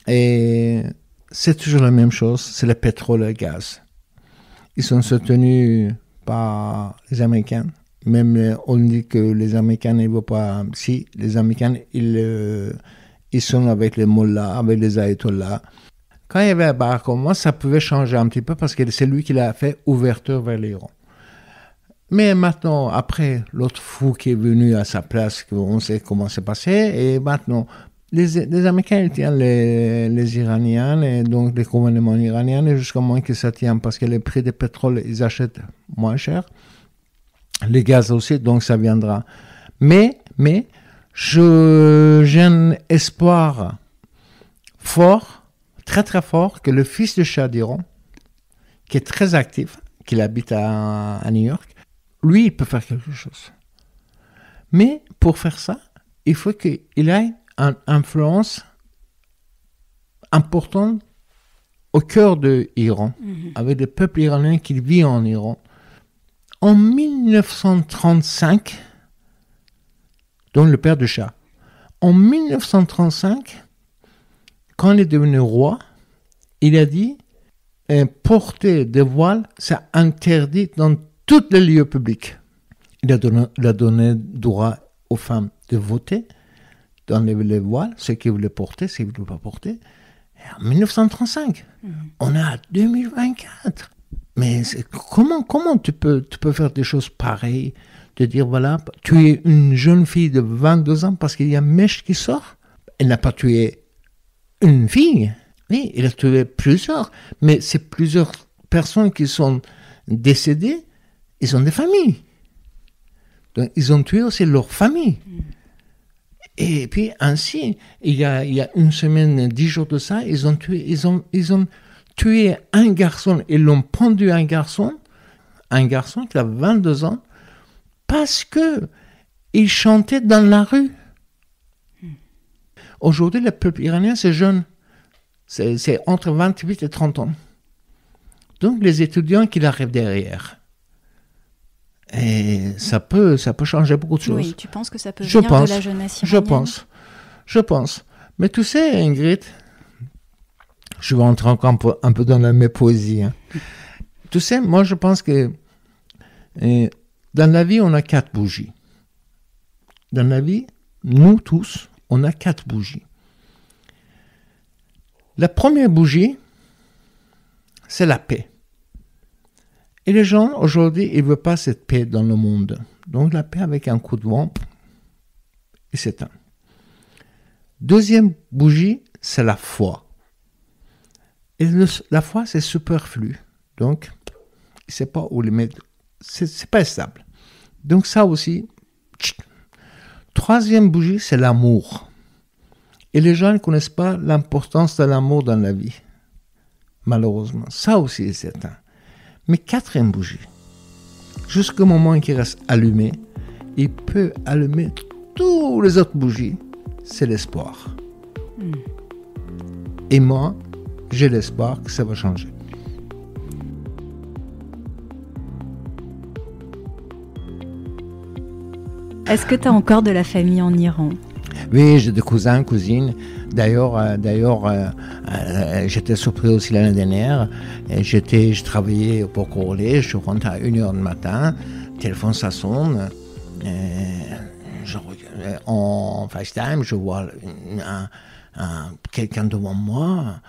c'est toujours la même chose, c'est le pétrole et le gaz. Ils sont soutenus par les Américains. Même, on dit que les Américains ne vont pas... Si, les Américains, ils sont avec les mollahs, avec les ayatollahs. Quand il y avait Barack Obama, ça pouvait changer un petit peu parce que c'est lui qui l'a fait ouverture vers l'Iran. Mais maintenant, après, l'autre fou qui est venu à sa place, on sait comment c'est passé, et maintenant, les Américains ils tiennent les Iraniens, et donc les gouvernements iraniens, et jusqu'à moins que ça tienne, parce que les prix du pétrole, ils achètent moins cher. Les gaz aussi, donc ça viendra. Mais j'ai un espoir fort, très très fort, que le fils de Shah d'Iran, qui est très actif, qui habite à New York, lui, il peut faire quelque chose. Mais pour faire ça, il faut qu'il ait une influence importante au cœur de l'Iran, avec le peuple iranien qui vit en Iran. En 1935, donc le père de Shah, en 1935, quand il est devenu roi, il a dit porter des voiles, c'est interdit dans tous les lieux publics. Il a donné droit aux femmes de voter dans les voiles, ceux qui voulaient porter, ceux qui ne voulaient pas porter. Et en 1935, on est à 2024. Mais comment tu peux faire des choses pareilles, de dire voilà, tu es une jeune fille de 22 ans parce qu'il y a un mèche qui sort. Elle n'a pas tué une fille, oui, il a tué plusieurs, mais c'est plusieurs personnes qui sont décédées, ils ont des familles. Donc, ils ont tué aussi leur famille. Et puis, ainsi, il y a une semaine, 10 jours de ça, ils ont tué un garçon, ils l'ont pendu un garçon qui a 22 ans, parce que il chantait dans la rue. Aujourd'hui, le peuple iranien, c'est jeune. C'est entre 28 et 30 ans. Donc, les étudiants qui arrivent derrière. Et ça peut changer beaucoup de choses. Oui, tu penses que ça peut venir de la jeunesse iranienne ? Je pense. Mais tu sais, Ingrid, je vais entrer encore un peu dans mes poésies. Hein. Tu sais, moi, je pense que dans la vie, on a 4 bougies. Dans la vie, nous tous, on a 4 bougies. La première bougie, c'est la paix. Et les gens, aujourd'hui, ils ne veulent pas cette paix dans le monde. Donc, la paix avec un coup de vent, il s'éteint. Deuxième bougie, c'est la foi. Et la foi, c'est superflu. Donc, il ne sait pas où le mettre. C'est pas stable. Donc, ça aussi. Troisième bougie, c'est l'amour. Et les gens ne connaissent pas l'importance de l'amour dans la vie. Malheureusement. Ça aussi est certain. Mais quatrième bougie, jusqu'au moment qu'il reste allumé, il peut allumer toutes les autres bougies. C'est l'espoir. Et moi, j'ai l'espoir que ça va changer. Est-ce que tu as encore de la famille en Iran? Oui, j'ai des cousins, cousines. D'ailleurs, j'étais surpris aussi l'année dernière. Je travaillais au Port-Corolais, je rentre à 1h du matin, le téléphone ça sonne. En FaceTime, je vois quelqu'un devant moi.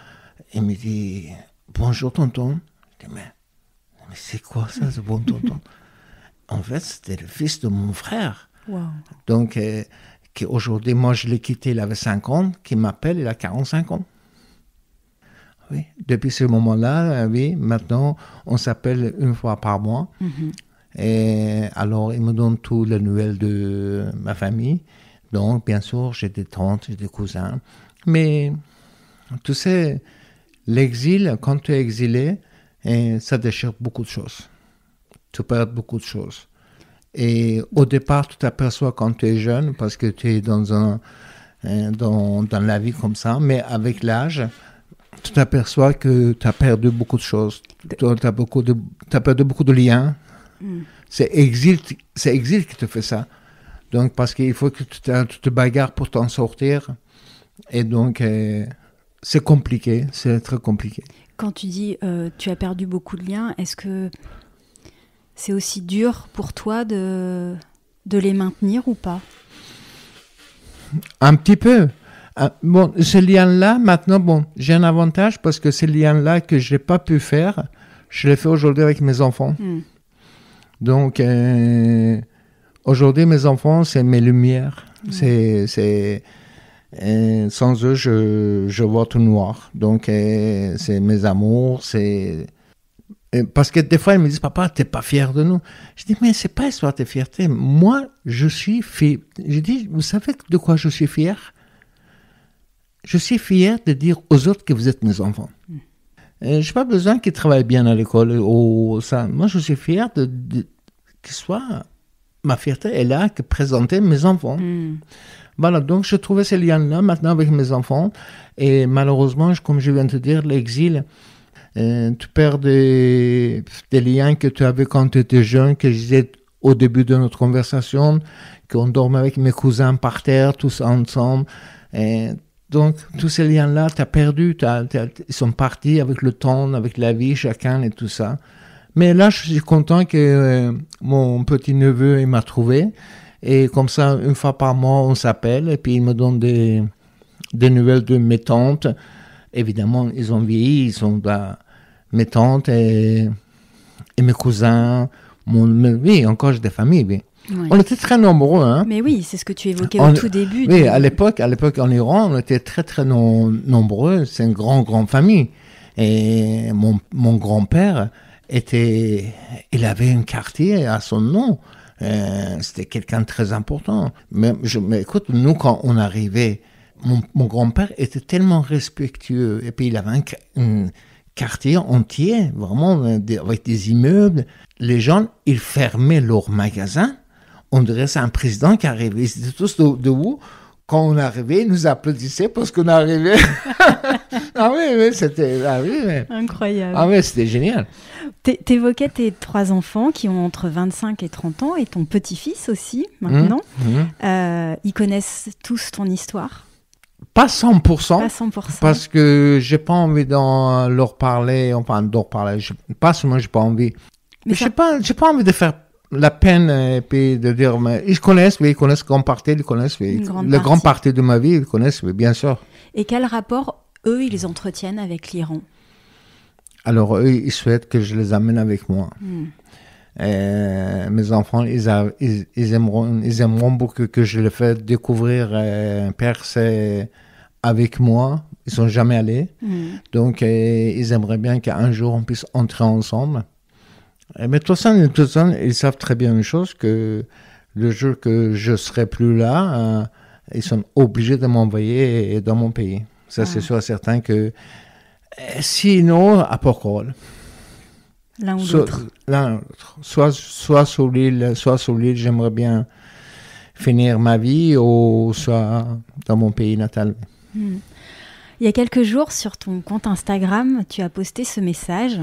Il me dit « Bonjour tonton ». Je dis « Mais c'est quoi ça, ce bon tonton ?» En fait, c'était le fils de mon frère. Wow. Donc, aujourd'hui, moi, je l'ai quitté, il avait 5 ans, qui m'appelle, il a 45 ans. Oui, depuis ce moment-là, oui, maintenant, on s'appelle une fois par mois. Et alors, il me donne toutes les nouvelles de ma famille. Donc, bien sûr, j'ai des tantes, j'ai des cousins. Mais, tu sais, l'exil, quand tu es exilé, ça déchire beaucoup de choses. Tu perds beaucoup de choses. Et au départ, tu t'aperçois quand tu es jeune, parce que tu es dans la vie comme ça, mais avec l'âge, tu t'aperçois que tu as perdu beaucoup de choses. Tu as perdu beaucoup de liens. C'est exil qui te fait ça. Donc, parce qu'il faut que tu te bagarres pour t'en sortir. Et donc, c'est compliqué, c'est très compliqué. Quand tu dis tu as perdu beaucoup de liens, est-ce que c'est aussi dur pour toi de les maintenir ou pas? Un petit peu. Bon, ce lien-là, maintenant, j'ai un avantage parce que ce lien-là que je n'ai pas pu faire, je l'ai fait aujourd'hui avec mes enfants. Donc, aujourd'hui, mes enfants, c'est mes lumières. Sans eux, je vois tout noir. Donc, c'est mes amours, parce que des fois, ils me disent, papa, t'es pas fier de nous. Je dis, mais c'est pas histoire de fierté. Moi, je suis fier. Je dis, vous savez de quoi je suis fier? Je suis fier de dire aux autres que vous êtes mes enfants. Je n'ai pas besoin qu'ils travaillent bien à l'école. Moi, je suis fier que soit ma fierté est là, que présenter mes enfants. Voilà, donc je trouvais ces liens-là maintenant avec mes enfants. Et malheureusement, comme je viens de te dire, l'exil, tu perds des liens que tu avais quand tu étais jeune, que je disais au début de notre conversation, qu'on dormait avec mes cousins par terre, tous ensemble. Donc, tous ces liens-là, tu as perdu, ils sont partis avec le temps, avec la vie, chacun et tout ça. Mais là, je suis content que mon petit-neveu, il m'a trouvé. Et comme ça, une fois par mois, on s'appelle et puis il me donne des nouvelles de mes tantes. Évidemment, ils ont vieilli, ils sont mes tantes et mes cousins. Oui, encore j'ai des familles, oui. Ouais. On était très nombreux. Hein. Mais oui, c'est ce que tu évoquais au tout début. Oui, à l'époque en Iran, on était très, très nombreux. C'est une grande famille. Et mon grand-père, il avait un quartier à son nom. C'était quelqu'un de très important. Mais écoute, nous, quand on arrivait, mon grand-père était tellement respectueux. Et puis, il avait un quartier entier, vraiment, avec des immeubles. Les gens, ils fermaient leurs magasins. On dirait c'est un président qui arrivait. Ils étaient tous debout. Quand on arrivait, ils nous applaudissaient parce qu'on arrivait. Ah oui, c'était... Ah oui, incroyable. Ah oui, c'était génial. T'évoquais tes 3 enfants qui ont entre 25 et 30 ans et ton petit-fils aussi, maintenant. Ils connaissent tous ton histoire? Pas 100%. Pas 100%. Parce que j'ai pas envie d'en leur parler. Enfin, d'en parler. Pas seulement j'ai pas envie. Mais j'ai pas envie de faire la peine et puis de dire, mais ils connaissent grande partie, ils connaissent, la grande partie de ma vie, ils connaissent, bien sûr. Et quel rapport, eux, ils entretiennent avec l'Iran? Alors, eux, ils souhaitent que je les amène avec moi. Mes enfants, ils aimeront beaucoup que je les fasse découvrir Perse avec moi. Ils sont jamais allés. Donc, ils aimeraient bien qu'un jour, on puisse entrer ensemble. Mais tout ça, ils savent très bien une chose, que le jour que je serai plus là, ils sont obligés de m'envoyer dans mon pays. Ça, c'est sûr et certain que sinon, à Port-Corolles. L'un ou l'autre. L'un ou l'autre. Soit sur l'île, j'aimerais bien finir ma vie, ou soit dans mon pays natal. Il y a quelques jours, sur ton compte Instagram, tu as posté ce message.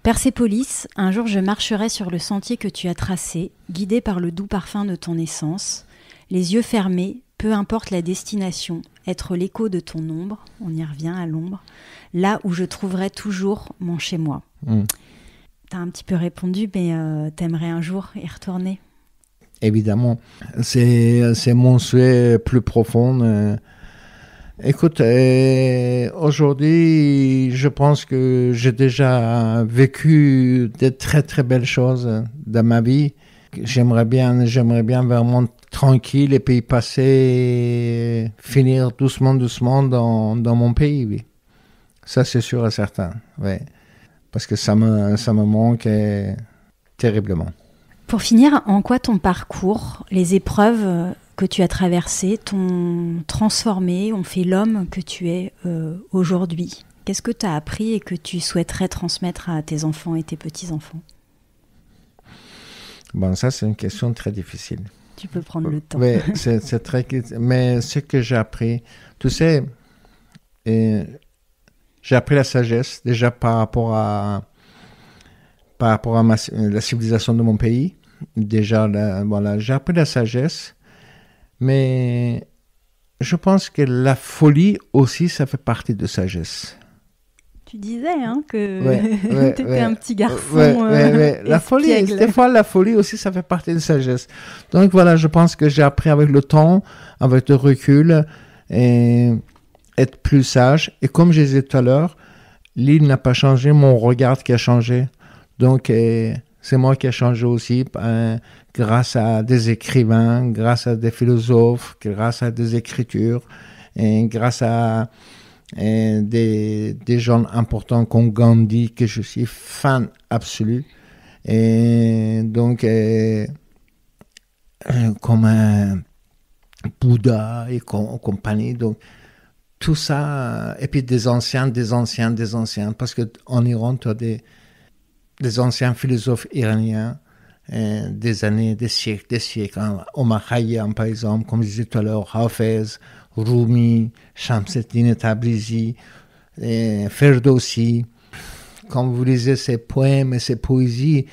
Persépolis, un jour je marcherai sur le sentier que tu as tracé, guidé par le doux parfum de ton essence, les yeux fermés, peu importe la destination, être l'écho de ton ombre, on y revient à l'ombre, là où je trouverai toujours mon chez-moi. T'as un petit peu répondu, mais t'aimerais un jour y retourner? Évidemment, c'est mon souhait plus profond. Écoute, aujourd'hui, je pense que j'ai déjà vécu de très très belles choses dans ma vie. J'aimerais bien vraiment tranquille et puis finir doucement dans mon pays. Oui. Ça, c'est sûr et certain. Ouais. Parce que ça me manque terriblement. Pour finir, en quoi ton parcours, les épreuves que tu as traversées t'ont transformé, ont fait l'homme que tu es aujourd'hui? Qu'est-ce que tu as appris et que tu souhaiterais transmettre à tes enfants et tes petits-enfants? Bon, ça, c'est une question très difficile. Tu peux prendre le temps. Oui, c'est très... Mais ce que j'ai appris, tu sais, j'ai appris la sagesse déjà par rapport à la civilisation de mon pays. Déjà, voilà, j'ai appris la sagesse, mais je pense que la folie aussi, ça fait partie de sagesse. Tu disais que tu étais un petit garçon. La folie, des fois, la folie aussi, ça fait partie de sagesse. Donc voilà, je pense que j'ai appris avec le temps, avec le recul, et être plus sage. Et comme je disais tout à l'heure, l'île n'a pas changé, mon regard qui a changé. Donc c'est moi qui ai changé aussi grâce à des écrivains, grâce à des philosophes, grâce à des écritures, et grâce à des gens importants comme Gandhi, que je suis fan absolu. Et donc, comme Bouddha et compagnie. Donc, tout ça, et puis des anciens, parce qu'en Iran, tu as des anciens philosophes iraniens, des siècles. Omar Khayyam, par exemple, comme je disais tout à l'heure, Hafez, Rumi, Shamseddin Tabrizi, Ferdowsi. Quand vous lisez ses poèmes et ses poésies,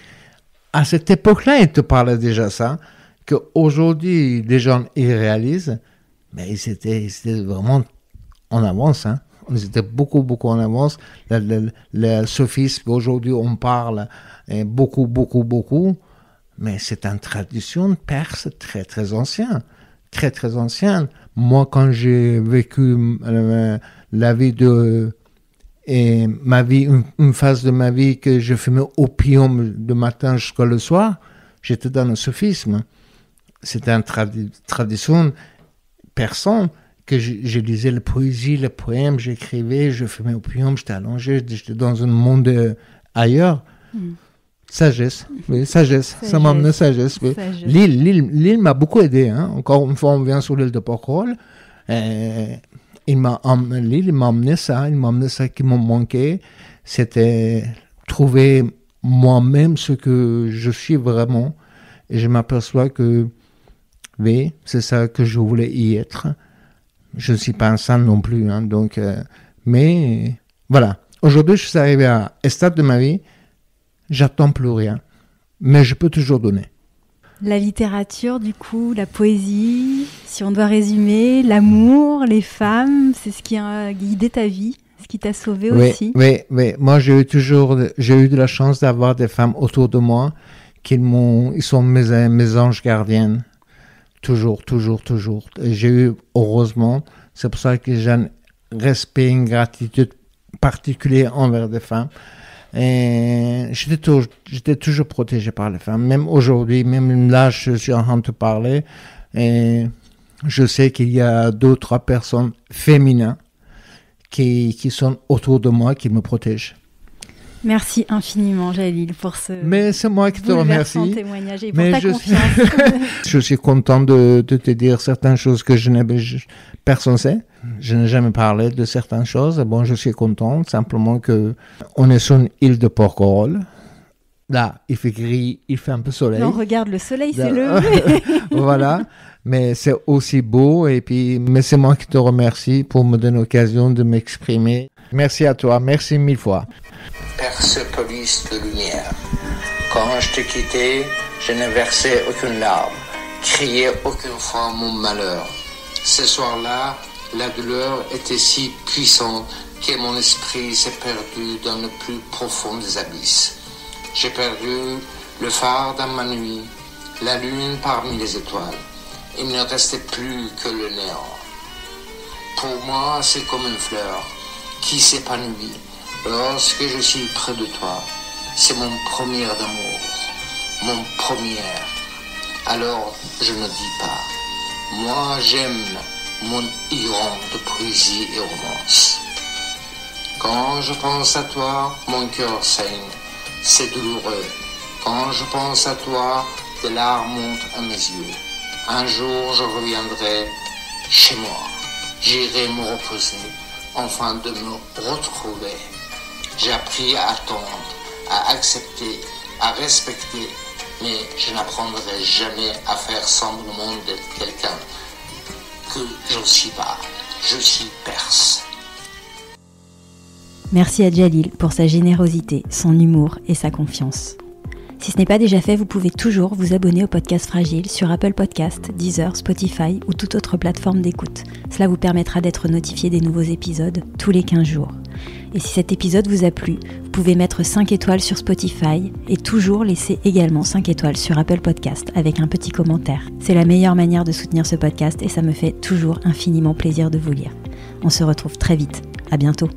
à cette époque-là, ils te parlaient déjà ça, qu'aujourd'hui, les gens y réalisent, mais ils étaient vraiment en avance, hein. On était beaucoup en avance. Le sophisme, aujourd'hui, on parle beaucoup, mais c'est une tradition perse très, très ancienne. Très, très ancienne. Moi, quand j'ai vécu la vie une phase de ma vie que je fumais opium de matin jusqu'à le soir, j'étais dans le sophisme. C'était une tradition persane que je lisais la poésie, les poèmes, j'écrivais, je fumais opium, j'étais allongé, j'étais dans un monde ailleurs. Sagesse, oui, sagesse. Ça m'a amené sagesse. Oui. L'île m'a beaucoup aidé. Hein. Encore une fois, on vient sur l'île de Porquerolles. L'île m'a amené ça qui m'a manqué. C'était trouver moi-même ce que je suis vraiment. Et je m'aperçois que, oui, c'est ça que je voulais y être. Je ne suis pas un saint non plus. Hein, donc, mais voilà. Aujourd'hui, je suis arrivé à un stade de ma vie. J'attends plus rien, mais je peux toujours donner. La littérature, du coup, la poésie, si on doit résumer, l'amour, les femmes, c'est ce qui a guidé ta vie, ce qui t'a sauvé aussi. Oui. Moi, j'ai eu de la chance d'avoir des femmes autour de moi ils sont mes anges gardiennes. Toujours. Et j'ai eu, heureusement, c'est pour ça que j'ai un respect, une gratitude particulière envers des femmes. Et j'étais toujours protégé par les femmes. Même aujourd'hui, même là, je suis en train de te parler. Et je sais qu'il y a 2 ou 3 personnes féminines qui sont autour de moi, qui me protègent. Merci infiniment, Jalil, pour ce Mais c'est moi qui te remercie. Témoignage et pour ta confiance. Je suis content de te dire certaines choses que personne ne sait. Je n'ai jamais parlé de certaines choses. Bon, je suis content, simplement qu'on est sur une île de Porquerolles. Là, il fait gris, il fait un peu soleil. Non, regarde, le soleil s'est levé. Voilà, mais c'est aussi beau. Mais c'est moi qui te remercie pour me donner l'occasion de m'exprimer. Merci à toi, merci 1000 fois. Persépolis de lumière. Quand je t'ai quitté, je n'ai versé aucune larme, crié aucune fois mon malheur. Ce soir-là, la douleur était si puissante que mon esprit s'est perdu dans le plus profond des abysses. J'ai perdu le phare dans ma nuit, la lune parmi les étoiles. Il ne restait plus que le néant. Pour moi, c'est comme une fleur qui s'épanouit lorsque je suis près de toi. C'est mon premier amour, mon premier. Alors, je ne dis pas. Moi, j'aime mon iron de poésie et romance. Quand je pense à toi, mon cœur saigne. C'est douloureux. Quand je pense à toi, des larmes montent à mes yeux. Un jour, je reviendrai chez moi. J'irai me reposer, afin de me retrouver. J'ai appris à attendre, à accepter, à respecter, mais je n'apprendrai jamais à faire semblant d'être quelqu'un que je ne suis pas. Je suis perse. Merci à Djalil pour sa générosité, son humour et sa confiance. Si ce n'est pas déjà fait, vous pouvez toujours vous abonner au podcast Fragile sur Apple Podcasts, Deezer, Spotify ou toute autre plateforme d'écoute. Cela vous permettra d'être notifié des nouveaux épisodes tous les 15 jours. Et si cet épisode vous a plu, vous pouvez mettre 5 étoiles sur Spotify et toujours laisser également 5 étoiles sur Apple Podcasts avec un petit commentaire. C'est la meilleure manière de soutenir ce podcast et ça me fait toujours infiniment plaisir de vous lire. On se retrouve très vite. À bientôt.